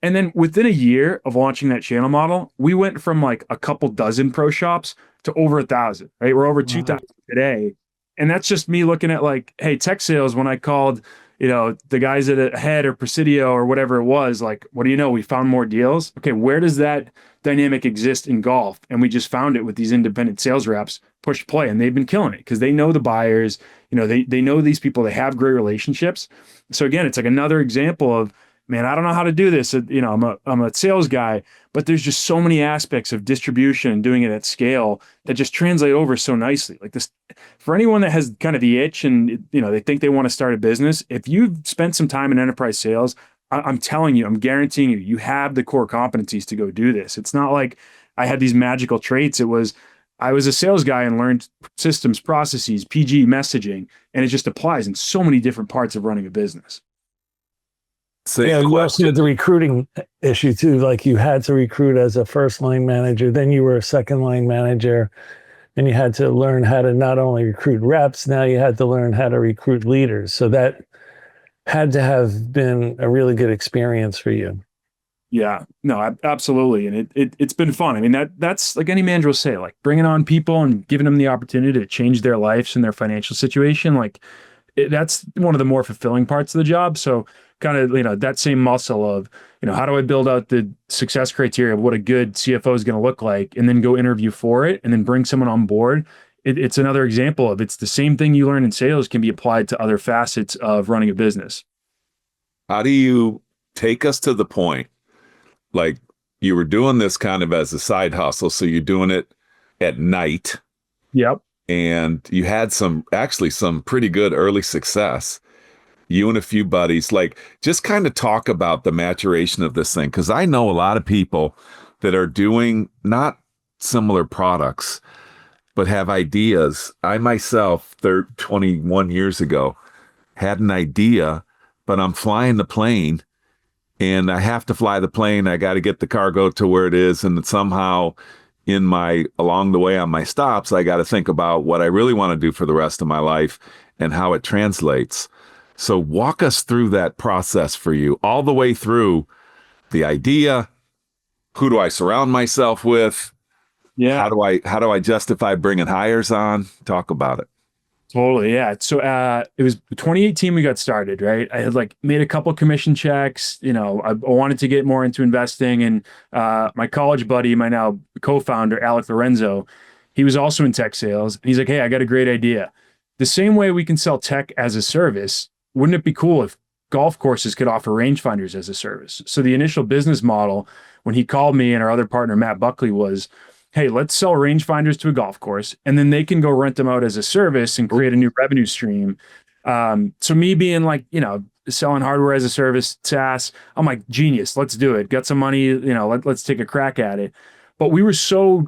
And then within a year of launching that channel model, we went from like a couple dozen pro shops to over 1,000, right? We're over 2,000 today. And that's just me looking at like, hey, tech sales, when I called, the guys at Ahead or Presidio or whatever it was, like, what do you know? We found more deals. Okay, where does that dynamic exist in golf? And we just found it with these independent sales reps, push play, and they've been killing it because they know the buyers, they know these people, they have great relationships. So again, it's like another example of, man, I don't know how to do this. I'm a sales guy, but there's just so many aspects of distribution and doing it at scale that just translate over so nicely. Like this, for anyone that has kind of the itch and, they think they want to start a business, if you've spent some time in enterprise sales, I'm telling you, I'm guaranteeing you, you have the core competencies to go do this. It's not like I had these magical traits. I was a sales guy and learned systems, processes, PG messaging, and it just applies in so many different parts of running a business. You also had the recruiting issue too. Like you had to recruit as a first line manager, then you were a second line manager, and you had to learn how to not only recruit reps, now you had to learn how to recruit leaders. So that had to have been a really good experience for you. Yeah, no, absolutely. And it's been fun. I mean, that's like any manager will say, like bringing on people and giving them the opportunity to change their lives and their financial situation. Like that's one of the more fulfilling parts of the job. So kind of, that same muscle of, how do I build out the success criteria of what a good CFO is going to look like, and then go interview for it and then bring someone on board. It's another example of, it's the same thing you learn in sales can be applied to other facets of running a business. How do you take us to the point? Like you were doing this kind of as a side hustle. So you're doing it at night. Yep. And you had some pretty good early success. You and a few buddies, like just kind of talk about the maturation of this thing. Cause I know a lot of people that are doing not similar products, but have ideas. I myself, 21 years ago, had an idea, but I'm flying the plane and I have to fly the plane. I got to get the cargo to where it is. And somehow along the way on my stops, I got to think about what I really want to do for the rest of my life and how it translates. So walk us through that process for you, all the way through the idea. Who do I surround myself with? Yeah. How do I justify bringing hires on? Talk about it. Totally. Yeah. So it was 2018 we got started, right? I had like made a couple commission checks. I wanted to get more into investing, and my college buddy, my now co-founder, Alec Lorenzo, he was also in tech sales. And he's like, hey, I got a great idea. The same way we can sell tech as a service, wouldn't it be cool if golf courses could offer rangefinders as a service? So the initial business model, when he called me and our other partner, Matt Buckley, was, hey, let's sell rangefinders to a golf course, and then they can go rent them out as a service and create a new revenue stream. So me being like, selling hardware as a service, SaaS, I'm like, genius, let's do it. Got some money, let's take a crack at it. But we were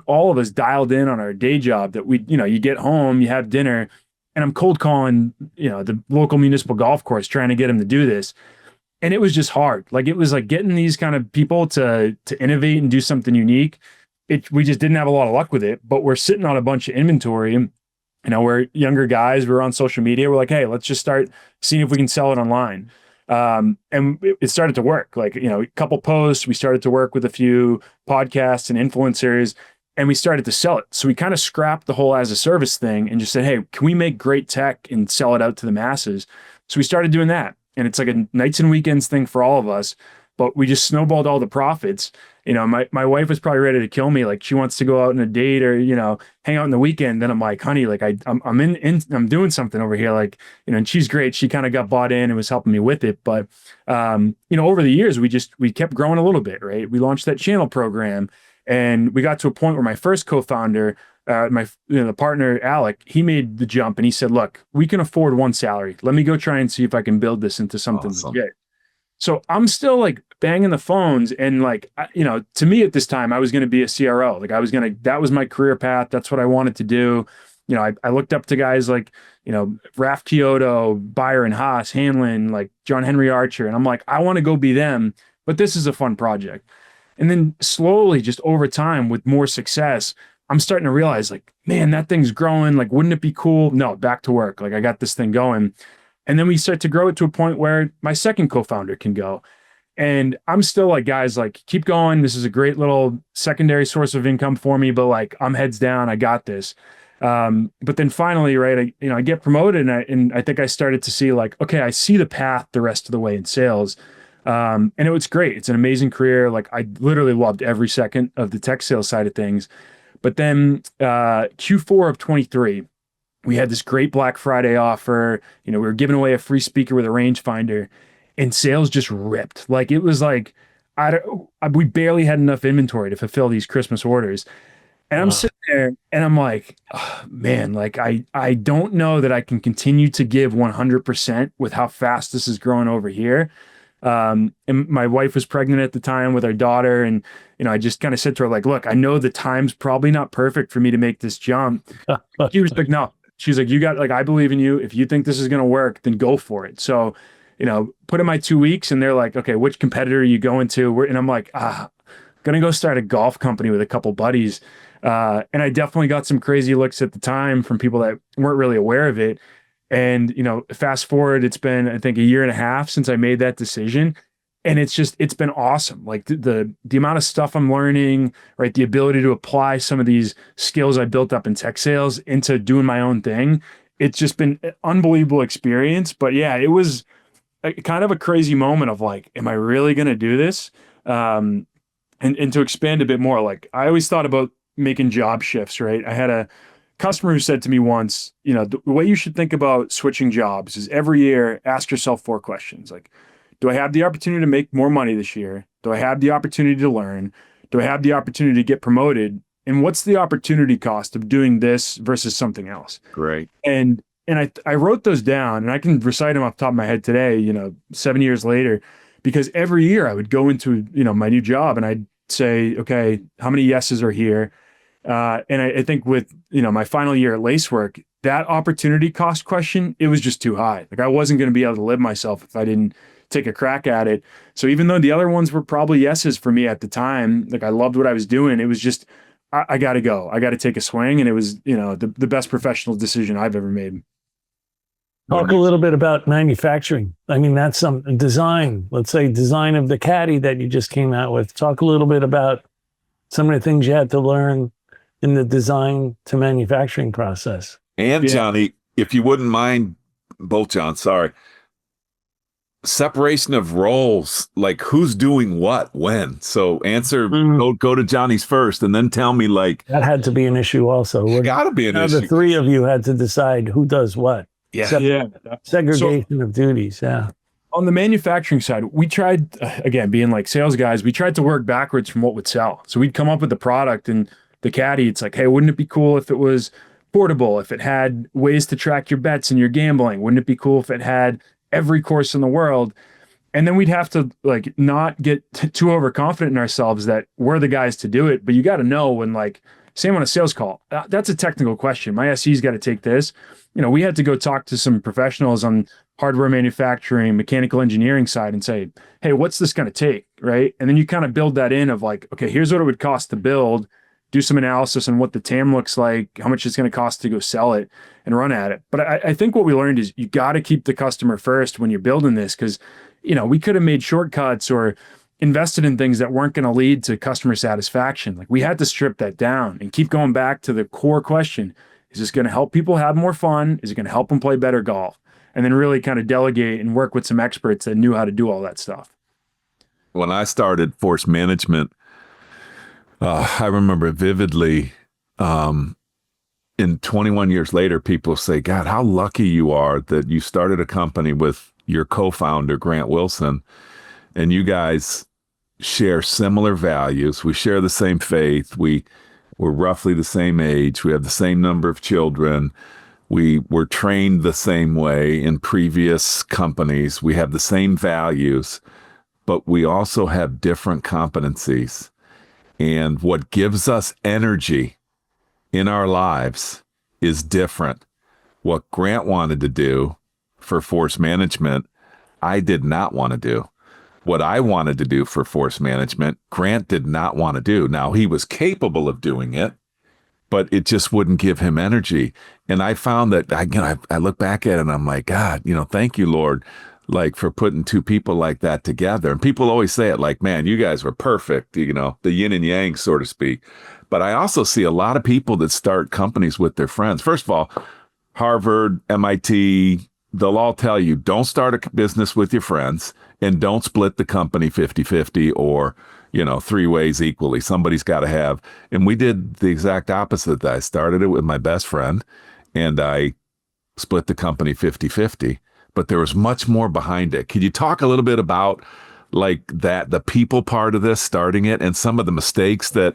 all of us dialed in on our day job that you get home, you have dinner, and I'm cold calling, the local municipal golf course trying to get them to do this. And it was just hard. Like, it was like getting these kind of people to innovate and do something unique. We just didn't have a lot of luck with it, but we're sitting on a bunch of inventory. We're younger guys, we're on social media. We're like, hey, let's just start seeing if we can sell it online. And it started to work. Like, a couple posts, we started to work with a few podcasts and influencers, and we started to sell it. So we kind of scrapped the whole as a service thing and just said, hey, can we make great tech and sell it out to the masses? So we started doing that. And it's like a nights and weekends thing for all of us, but we just snowballed all the profits. My wife was probably ready to kill me. Like, she wants to go out on a date or, hang out on the weekend. Then I'm like, honey, like I'm doing something over here. Like, and she's great. She kind of got bought in and was helping me with it. But, over the years, we kept growing a little bit, right? We launched that channel program, and we got to a point where my first co-founder, the partner, Alec, he made the jump and he said, look, we can afford one salary. Let me go try and see if I can build this into something legit. So I'm still like banging the phones, and like, to me at this time, I was going to be a CRO. Like, that was my career path. That's what I wanted to do. I looked up to guys like, Raf Kyoto, Byron Haas, Hanlon, like John Henry Archer. And I'm like, I want to go be them, but this is a fun project. And then slowly, just over time with more success, I'm starting to realize, like, man, that thing's growing. Like, wouldn't it be cool? No, back to work. Like, I got this thing going. And then we start to grow it to a point where my second co-founder can go. And I'm still like, guys, like, keep going. This is a great little secondary source of income for me, but like, I'm heads down. I got this. But then finally, right, I get promoted, and I think I started to see like, okay, I see the path the rest of the way in sales. And it was great. It's an amazing career. Like, I literally loved every second of the tech sales side of things. But then Q4 of 23, we had this great Black Friday offer. We were giving away a free speaker with a rangefinder, and sales just ripped. Like, it was like, we barely had enough inventory to fulfill these Christmas orders. And I'm sitting there and I'm like, oh, man, like, I don't know that I can continue to give 100% with how fast this is growing over here. And my wife was pregnant at the time with our daughter. And, I just kind of said to her, like, look, I know the time's probably not perfect for me to make this jump. She was like, no. She's like, I believe in you. If you think this is going to work, then go for it. So, put in my 2 weeks, and they're like, okay, which competitor are you going to? And I'm like, going to go start a golf company with a couple buddies. And I definitely got some crazy looks at the time from people that weren't really aware of it. And, fast forward, it's been, I think, a year and a half since I made that decision. And it's been awesome. Like, the amount of stuff I'm learning, right? The ability to apply some of these skills I built up in tech sales into doing my own thing. It's just been an unbelievable experience. But yeah, it was kind of a crazy moment of like, am I really going to do this? And to expand a bit more, like, I always thought about making job shifts, right? I had a customer who said to me once, the way you should think about switching jobs is every year, ask yourself 4 questions. Like, do I have the opportunity to make more money this year? Do I have the opportunity to learn? Do I have the opportunity to get promoted? And what's the opportunity cost of doing this versus something else? Great. And I wrote those down, and I can recite them off the top of my head today, 7 years later, because every year I would go into, my new job, and I'd say, okay, how many yeses are here? And I think with, my final year at Lacework, that opportunity cost question, it was just too high. Like, I wasn't going to be able to live myself if I didn't take a crack at it. So even though the other ones were probably yeses for me at the time, like, I loved what I was doing, it was just, I got to go. I got to take a swing. And it was, the best professional decision I've ever made. Talk a little bit about manufacturing. I mean, that's some design, let's say design of the Caddy that you just came out with. Talk a little bit about some of the things you had to learn in the design to manufacturing process. And Johnny, if you wouldn't mind, both John, sorry, separation of roles, like who's doing what, when. So answer, go to Johnny's first, and then tell me, like, that had to be an issue also. Got to be an issue. The 3 of you had to decide who does what. Yeah. Segregation of duties. Yeah. On the manufacturing side, we tried, again, being like sales guys, we tried to work backwards from what would sell. So we'd come up with the product, and the Caddy, it's like, hey, wouldn't it be cool if it was portable, if it had ways to track your bets and your gambling? Wouldn't it be cool if it had every course in the world? And then we'd have to like not get too overconfident in ourselves that we're the guys to do it. But you got to know when, like, same on a sales call, that's a technical question. My SE's got to take this. We had to go talk to some professionals on hardware manufacturing, mechanical engineering side and say, hey, what's this going to take? Right. And then you kind of build that in of like, okay, here's what it would cost to build, do some analysis on what the TAM looks like, how much it's going to cost to go sell it and run at it. But I think what we learned is you got to keep the customer first when you're building this, because, we could have made shortcuts or invested in things that weren't going to lead to customer satisfaction. Like, we had to strip that down and keep going back to the core question. Is this going to help people have more fun? Is it going to help them play better golf? And then really kind of delegate and work with some experts that knew how to do all that stuff. When I started Force Management, I remember vividly, in 21 years later, people say, God, how lucky you are that you started a company with your co-founder, Grant Wilson, and you guys share similar values. We share the same faith. We're roughly the same age. We have the same number of children. We were trained the same way in previous companies. We have the same values, but we also have different competencies. And what gives us energy in our lives is different. What Grant wanted to do for Force Management, I did not want to do. What I wanted to do for Force Management, Grant did not want to do. Now, he was capable of doing it, but it just wouldn't give him energy. And I found that, I look back at it and I'm like, God, thank you, Lord, like, for putting two people like that together. And people always say it like, man, you guys were perfect, the yin and yang, so to speak. But I also see a lot of people that start companies with their friends. First of all, Harvard, MIT, they'll all tell you, don't start a business with your friends and don't split the company 50-50 or, three ways equally. Somebody's got to have. And we did the exact opposite. I started it with my best friend and I split the company 50-50. But there was much more behind it. Could you talk a little bit about like that, the people part of this, starting it, and some of the mistakes that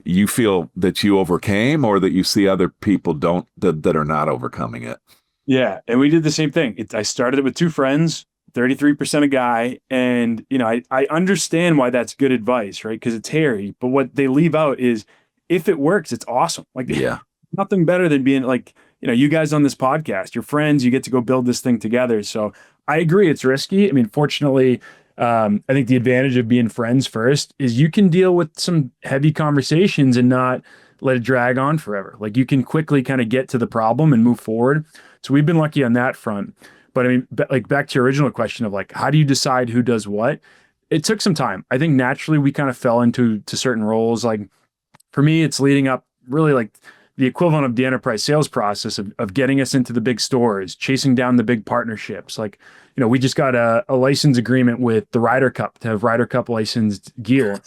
you feel that you overcame or that you see other people that are not overcoming it? Yeah. And we did the same thing. I started it with two friends, 33% a guy. And, I understand why that's good advice, right? Because it's hairy. But what they leave out is if it works, it's awesome. Like, yeah, nothing better than being like, you guys on this podcast, your friends, you get to go build this thing together. So I agree, it's risky. I mean, fortunately, I think the advantage of being friends first is you can deal with some heavy conversations and not let it drag on forever. Like, you can quickly kind of get to the problem and move forward. So we've been lucky on that front. But I mean, like, back to your original question of like, how do you decide who does what? It took some time. I think naturally we kind of fell into certain roles. Like, for me, it's leading up really like the equivalent of the enterprise sales process of getting us into the big stores, chasing down the big partnerships. Like, we just got a license agreement with the Ryder Cup to have Ryder Cup licensed gear.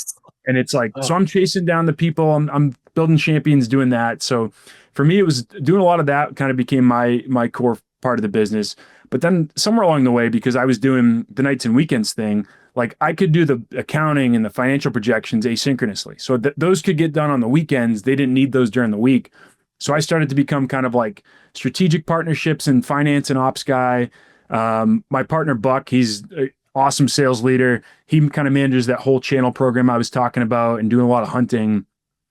And it's like, so I'm chasing down the people, I'm building champions doing that. So for me, it was doing a lot of that kind of became my core part of the business. But then somewhere along the way, because I was doing the nights and weekends thing, like, I could do the accounting and the financial projections asynchronously. So those could get done on the weekends. They didn't need those during the week. So I started to become kind of like strategic partnerships and finance and ops guy. My partner, Buck, he's an awesome sales leader. He kind of manages that whole channel program I was talking about and doing a lot of hunting.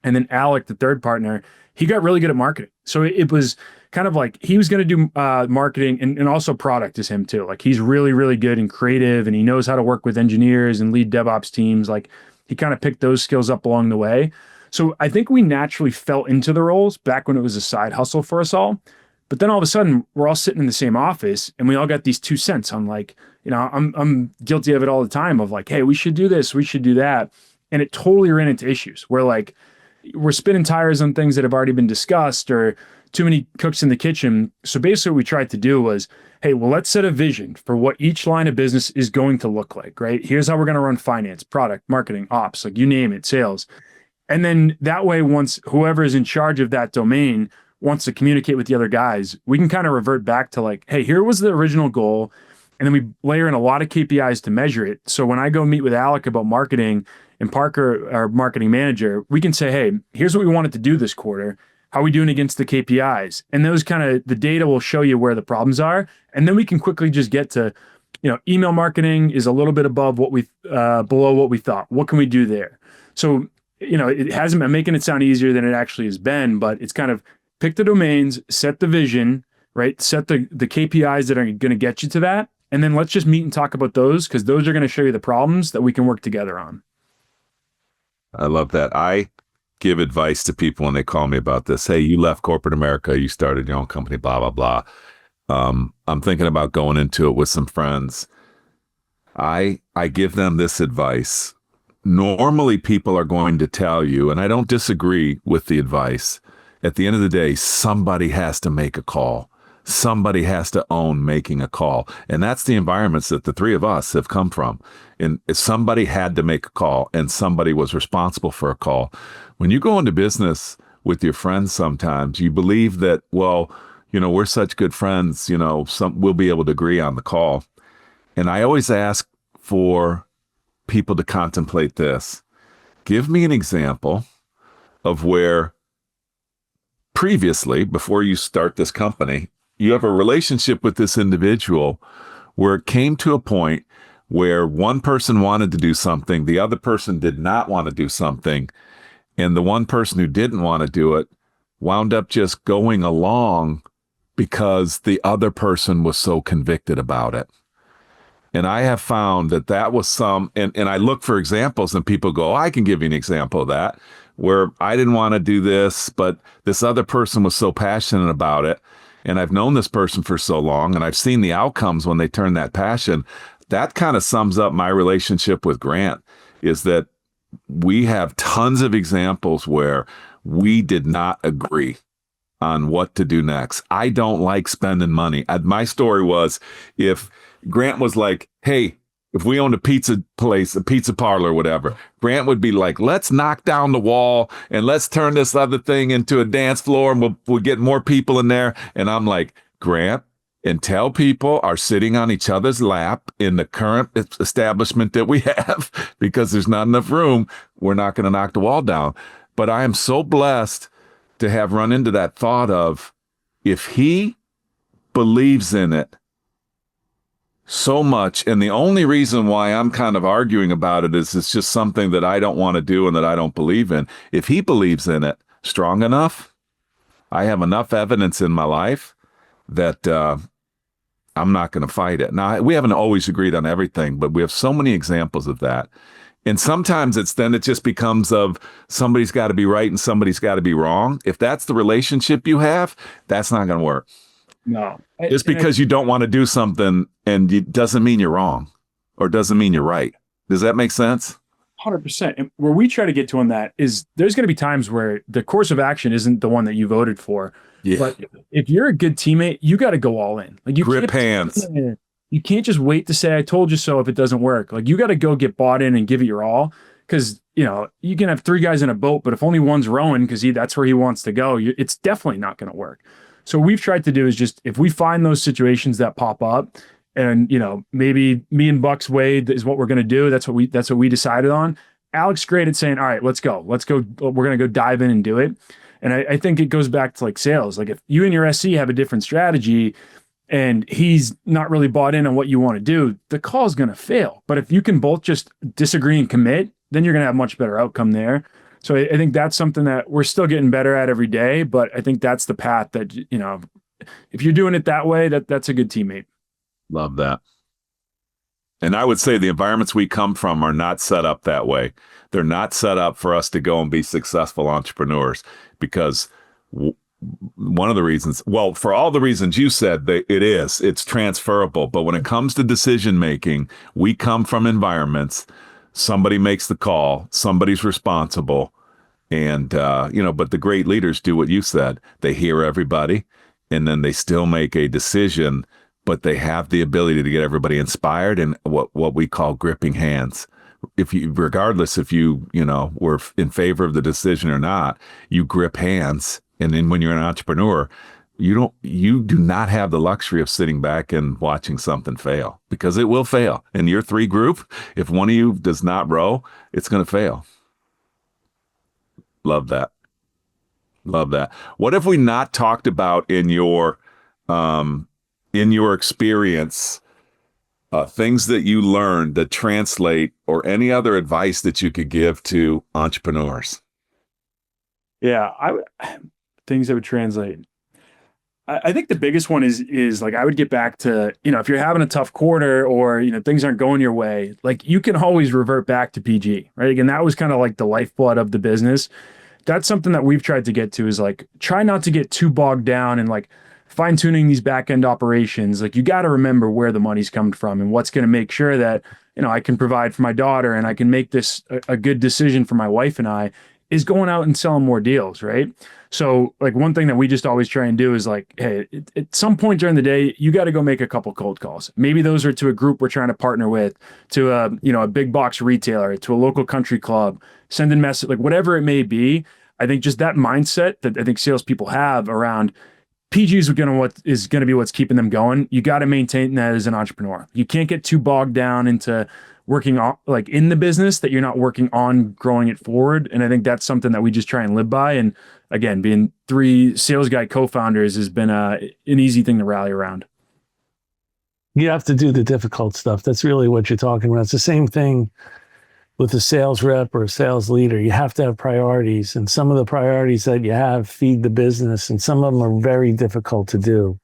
And then Alec, the third partner, he got really good at marketing. So it was kind of like he was going to do marketing and also product is him too. Like, he's really, really good and creative and he knows how to work with engineers and lead DevOps teams. Like, he kind of picked those skills up along the way. So I think we naturally fell into the roles back when it was a side hustle for us all. But then all of a sudden we're all sitting in the same office and we all got these 2 cents on like, I'm guilty of it all the time of like, hey, we should do this, we should do that. And it totally ran into issues where like we're spinning tires on things that have already been discussed or too many cooks in the kitchen. So basically what we tried to do was, hey, well, let's set a vision for what each line of business is going to look like, right? Here's how we're going to run finance, product, marketing, ops, like you name it, sales. And then that way, once whoever is in charge of that domain wants to communicate with the other guys, we can kind of revert back to like, hey, here was the original goal. And then we layer in a lot of KPIs to measure it. So when I go meet with Alec about marketing and Parker, our marketing manager, we can say, hey, here's what we wanted to do this quarter. How are we doing against the KPIs? And those kind of, the data will show you where the problems are. And then we can quickly just get to, email marketing is a little bit above what we below what we thought. What can we do there? So, it hasn't been making it sound easier than it actually has been, but it's kind of pick the domains, set the vision, right? Set the KPIs that are going to get you to that. And then let's just meet and talk about those, because those are going to show you the problems that we can work together on. I love that. I give advice to people when they call me about this. Hey, you left corporate America, you started your own company, blah, blah, blah. I'm thinking about going into it with some friends. I give them this advice. Normally people are going to tell you, and I don't disagree with the advice, at the end of the day, somebody has to make a call. Somebody has to own making a call. And that's the environments that the three of us have come from. And somebody had to make a call, and somebody was responsible for a call. When you go into business with your friends, sometimes you believe that, well, we're such good friends, we'll be able to agree on the call. And I always ask for people to contemplate this. Give me an example of where previously, before you start this company, you have a relationship with this individual where it came to a point where one person wanted to do something, the other person did not want to do something, and the one person who didn't want to do it wound up just going along because the other person was so convicted about it. And I have found that was and I look for examples, and people go, I can give you an example of that, where I didn't want to do this, but this other person was so passionate about it. And I've known this person for so long, and I've seen the outcomes when they turn that passion. That kind of sums up my relationship with Grant, is that we have tons of examples where we did not agree on what to do next. I don't like spending money. My story was, if Grant was like, hey, if we owned a pizza place, a pizza parlor, whatever, Grant would be like, let's knock down the wall and let's turn this other thing into a dance floor, and we'll get more people in there. And I'm like, Grant, until people are sitting on each other's lap in the current establishment that we have, because there's not enough room, we're not going to knock the wall down. But I am so blessed to have run into that thought of, if he believes in it so much, and the only reason why I'm kind of arguing about it is it's just something that I don't want to do and that I don't believe in. If he believes in it strong enough, I have enough evidence in my life that I'm not going to fight it. Now, we haven't always agreed on everything, but we have so many examples of that. And sometimes it just becomes of somebody's got to be right and somebody's got to be wrong. If that's the relationship you have, that's not going to work. No. Just because you don't want to do something, and it doesn't mean you're wrong or doesn't mean you're right. Does that make sense? 100%. And where we try to get to on that is, there's going to be times where the course of action isn't the one that you voted for. Yeah. But if you're a good teammate, you got to go all in. Like, you grip hands. You can't just wait to say, I told you so, if it doesn't work. Like, you got to go get bought in and give it your all. Because, you can have three guys in a boat, but if only one's rowing because that's where he wants to go, it's definitely not going to work. So what we've tried to do is just, if we find those situations that pop up, and maybe me and Buck's way is what we're going to do, that's what we decided on. Alex great at saying, all right, let's go, we're going to go dive in and do it. And I think it goes back to like sales. Like, if you and your SC have a different strategy and he's not really bought in on what you want to do, the call is going to fail. But if you can both just disagree and commit, then you're going to have much better outcome there. So I think that's something that we're still getting better at every day. But I think that's the path that, if you're doing it that way, that's a good teammate. Love that. And I would say the environments we come from are not set up that way. They're not set up for us to go and be successful entrepreneurs, because one of the reasons, well, for all the reasons you said, it's transferable. But when it comes to decision making, we come from environments. Somebody makes the call, somebody's responsible. And, but the great leaders do what you said. They hear everybody, and then they still make a decision, but they have the ability to get everybody inspired, and what we call gripping hands. Regardless if you were in favor of the decision or not, you grip hands. And then when you're an entrepreneur, you do not have the luxury of sitting back and watching something fail, because it will fail. In your three group, if one of you does not row, it's going to fail. Love that. Love that. What have we not talked about in your experience things that you learned that translate, or any other advice that you could give to entrepreneurs. Yeah, things that would translate. I think the biggest one is like, I would get back to, if you're having a tough quarter, or, things aren't going your way, like, you can always revert back to PG, right? Again, that was kind of like the lifeblood of the business. That's something that we've tried to get to, is like, try not to get too bogged down and like fine tuning these back end operations. Like, you got to remember where the money's coming from and what's going to make sure that, I can provide for my daughter, and I can make this a good decision for my wife and I, is going out and selling more deals, right? So like, one thing that we just always try and do is like, hey, at some point during the day, you got to go make a couple cold calls. Maybe those are to a group we're trying to partner with, to a big box retailer, to a local country club, sending message, like whatever it may be. I think just that mindset that I think salespeople have around PG is going to be what's keeping them going. You got to maintain that as an entrepreneur. You can't get too bogged down into working on, like, in the business that you're not working on growing it forward. And I think that's something that we just try and live by. And again, being 3 sales guy co-founders has been an easy thing to rally around. You have to do the difficult stuff. That's really what you're talking about. It's the same thing with a sales rep or a sales leader. You have to have priorities, and some of the priorities that you have feed the business, and some of them are very difficult to do,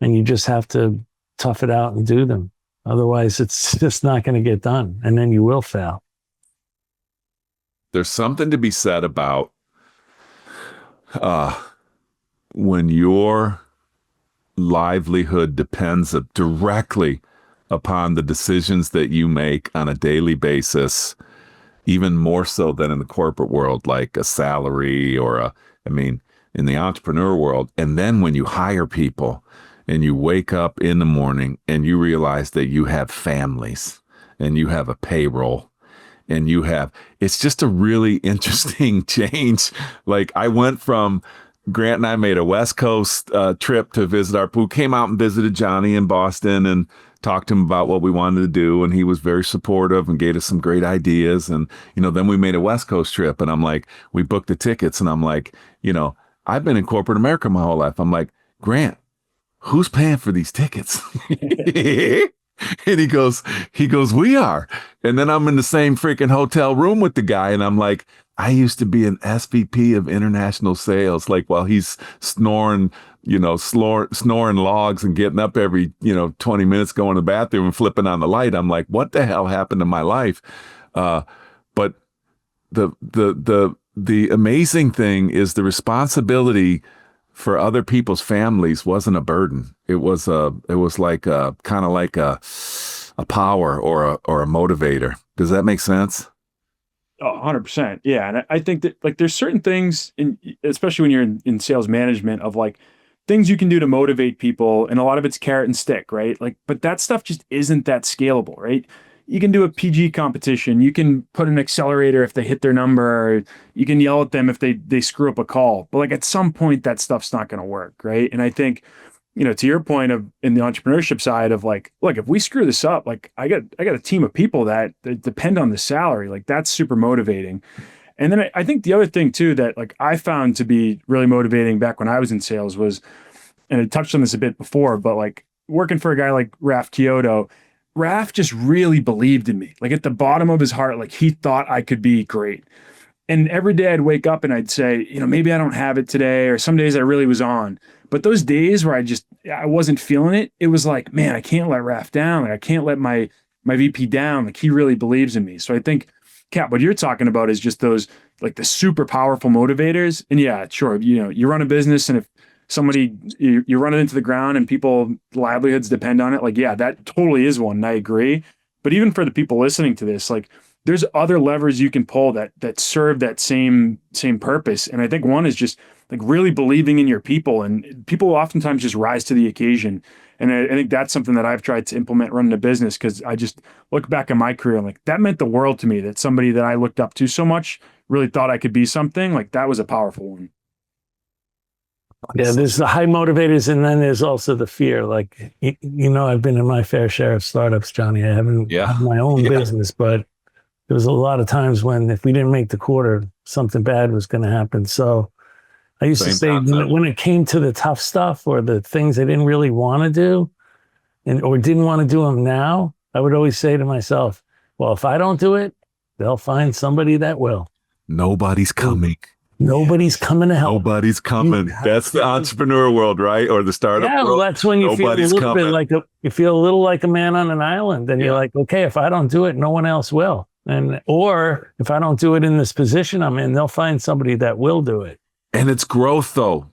and you just have to tough it out and do them. Otherwise, it's just not going to get done, and then you will fail. There's something to be said about when your livelihood depends directly upon the decisions that you make on a daily basis, even more so than in the corporate world, like a salary or in the entrepreneur world. And then when you hire people and you wake up in the morning and you realize that you have families and you have a payroll and it's just a really interesting change. Like, I went from, Grant and I made a West Coast trip to visit we came out and visited Johnny in Boston and talked to him about what we wanted to do. And he was very supportive and gave us some great ideas. And, then we made a West Coast trip, and I'm like, we booked the tickets, and I'm like, I've been in corporate America my whole life. I'm like, Grant, who's paying for these tickets? And he goes, we are. And then I'm in the same freaking hotel room with the guy, and I'm like, I used to be an SVP of international sales, like, while he's snoring logs and getting up every, 20 minutes, going to the bathroom and flipping on the light. I'm like, what the hell happened to my life? But the amazing thing is the responsibility for other people's families wasn't a burden. It was like kind of like a power or a motivator. Does that make sense? Oh, 100%. Yeah. And I think that, like, there's certain things, especially when you're in sales management, of like things you can do to motivate people. And a lot of it's carrot and stick, right? Like, but that stuff just isn't that scalable, right? You can do a PG competition. You can put an accelerator if they hit their number, or you can yell at them if they screw up a call. But like, at some point, that stuff's not going to work, right? And I think, to your point of in the entrepreneurship side of like, look, if we screw this up, like, I got a team of people that depend on the salary. Like, that's super motivating. And then I think the other thing too that, like, I found to be really motivating back when I was in sales was, and I touched on this a bit before, but like, working for a guy like Raf Kyoto, Raf just really believed in me. Like, at the bottom of his heart, like, he thought I could be great. And every day I'd wake up and I'd say, maybe I don't have it today, or some days I really was on. But those days where I wasn't feeling it, it was like, man, I can't let Raf down. Like, I can't let my VP down. Like, he really believes in me. So I think, Cap, what you're talking about is just those, like, the super powerful motivators. And yeah, sure, you run a business, and if somebody, you run it into the ground and people livelihoods depend on it, like, yeah, that totally is one, and I agree. But even for the people listening to this, like, there's other levers you can pull that serve that same purpose. And I think one is just like really believing in your people, and people oftentimes just rise to the occasion. And I think that's something that I've tried to implement running a business, because I just look back at my career and like, that meant the world to me, that somebody that I looked up to so much really thought I could be something. Like, that was a powerful one. Yeah, there's the high motivators, and then there's also the fear. Like, I've been in my fair share of startups, Johnny. I haven't had my own business, but there was a lot of times when, if we didn't make the quarter, something bad was going to happen. So I used to say, when it came to the tough stuff or the things I didn't really want to do, or didn't want to do them now, I would always say to myself, well, if I don't do it, they'll find somebody that will. Nobody's coming. Nobody's coming to help. Nobody's coming. That's the entrepreneur world, right? Or the startup world. Well, that's when you Nobody's feel a little bit you feel a little like a man on an island. And you're like, okay, if I don't do it, no one else will. Or if I don't do it in this position I'm in, they'll find somebody that will do it. And it's growth, though,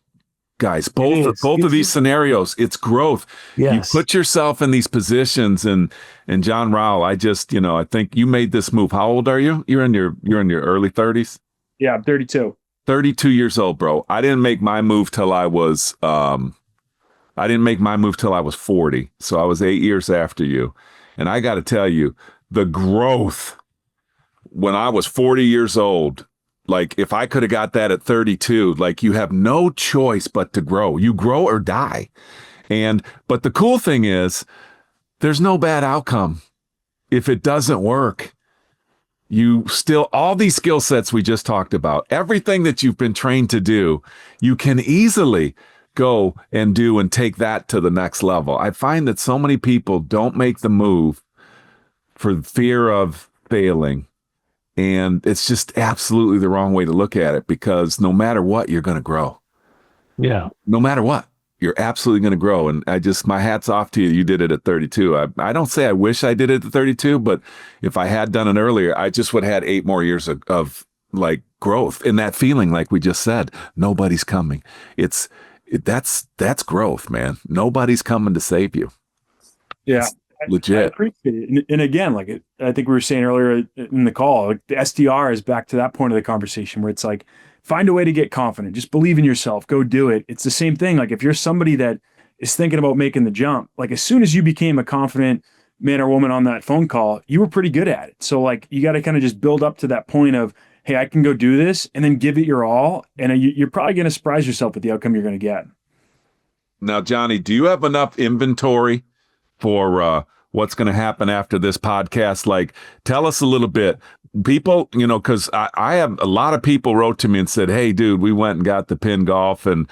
guys. Both of these scenarios, it's growth. Yes. You put yourself in these positions, and John Rowell, I think you made this move. How old are you? You're in your early 30s? Yeah, I'm 32. 32 years old, bro. I didn't make my move till I was 40. So I was 8 years after you. And I got to tell you, the growth when I was 40 years old, like if I could have got that at 32, like you have no choice but to grow. You grow or die. But the cool thing is there's no bad outcome. If it doesn't work, you still, all these skill sets we just talked about, everything that you've been trained to do, you can easily go and do and take that to the next level. I find that so many people don't make the move for fear of failing. And it's just absolutely the wrong way to look at it, because no matter what, you're going to grow. Yeah. No matter what, you're absolutely going to grow. And my hat's off to you. You did it at 32. I don't say I wish I did it at 32, but if I had done it earlier, I just would have had 8 more years of like growth and that feeling, like we just said, nobody's coming. That's growth, man. Nobody's coming to save you. Yeah. Legit. I appreciate it. And again, I think we were saying earlier in the call, the SDR is back to that point of the conversation where it's like, find a way to get confident. Just believe in yourself. Go do it. It's the same thing. Like if you're somebody that is thinking about making the jump, like as soon as you became a confident man or woman on that phone call, you were pretty good at it. So like you got to kind of just build up to that point of, hey, I can go do this, and then give it your all. And you're probably going to surprise yourself with the outcome you're going to get. Now, Johnny, do you have enough inventory for what's going to happen after this podcast? Like, tell us a little bit. People, because I have a lot of people wrote to me and said, hey, dude, we went and got the pin golf and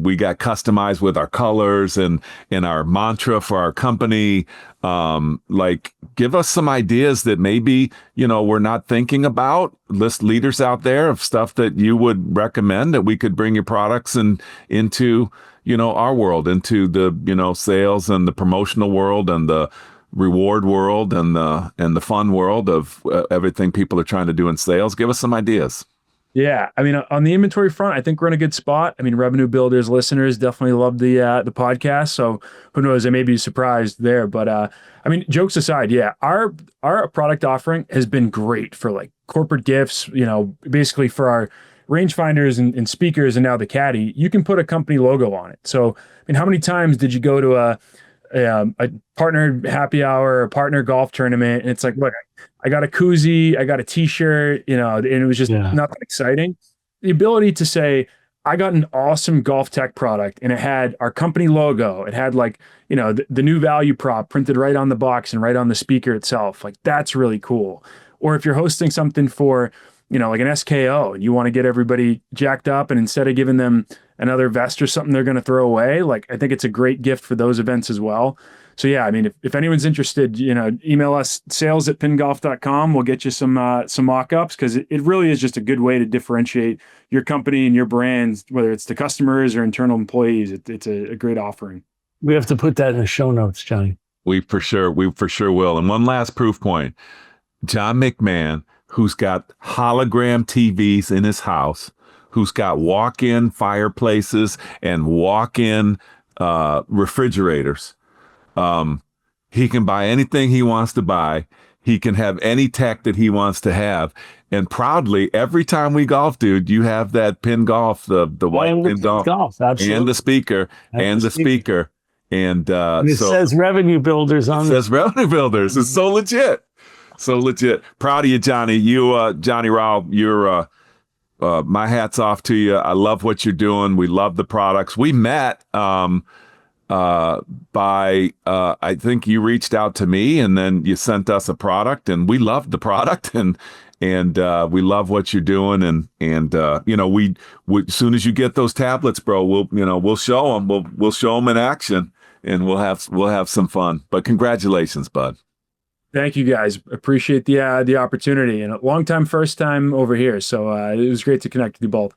we got customized with our colors and our mantra for our company. Like, give us some ideas that maybe, we're not thinking about. List leaders out there of stuff that you would recommend that we could bring your products into our world, into the, sales and the promotional world and the reward world and the fun world of everything people are trying to do in sales. Give us some ideas. Yeah. I mean, on the inventory front, I think we're in a good spot. I mean, Revenue Builders listeners definitely love the podcast. So who knows, I may be surprised there, but I mean, jokes aside, yeah, our product offering has been great for like corporate gifts, basically for our rangefinders and speakers, and now the Caddy, you can put a company logo on it. So, I mean, how many times did you go to a partner happy hour, a partner golf tournament, and it's like, look, I got a koozie, I got a t-shirt, and it was just not that exciting. The ability to say, I got an awesome golf tech product, and it had our company logo, it had like, the new value prop printed right on the box and right on the speaker itself. Like, that's really cool. Or if you're hosting something for, like an SKO, and you want to get everybody jacked up, and instead of giving them another vest or something they're going to throw away, like, I think it's a great gift for those events as well. So yeah, I mean, if anyone's interested, email us sales@pingolf.com. We'll get you some mock-ups, because it really is just a good way to differentiate your company and your brands, whether it's to customers or internal employees. It's a great offering. We have to put that in the show notes, Johnny. We for sure will. And one last proof point, John McMahon, who's got hologram TVs in his house, who's got walk-in fireplaces and walk-in refrigerators. He can buy anything he wants to buy. He can have any tech that he wants to have. And proudly, every time we golf, dude, you have that pin golf, the white pin golf, absolutely. and the speaker, and the speaker. And it says Revenue Builders on it. It says Revenue Builders. It's so legit. So legit. Proud of you, Johnny. You, Johnny Rowell, you're, my hat's off to you. I love what you're doing. We love the products. We met, I think you reached out to me, and then you sent us a product, and we loved the product, and we love what you're doing. And we as soon as you get those tablets, bro, we'll show them. We'll show them in action. and we'll have some fun. But congratulations, bud. Thank you, guys. Appreciate the opportunity, and a long time, first time over here. So it was great to connect with you both.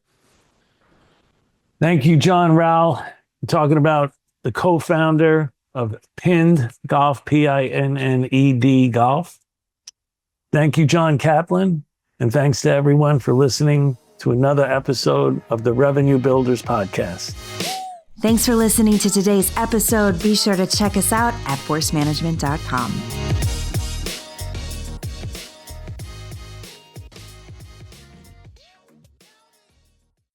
Thank you, John Rowell. I'm talking about the co-founder of Pinned Golf, Pinned Golf. Thank you, John Kaplan. And thanks to everyone for listening to another episode of the Revenue Builders Podcast. Thanks for listening to today's episode. Be sure to check us out at forcemanagement.com.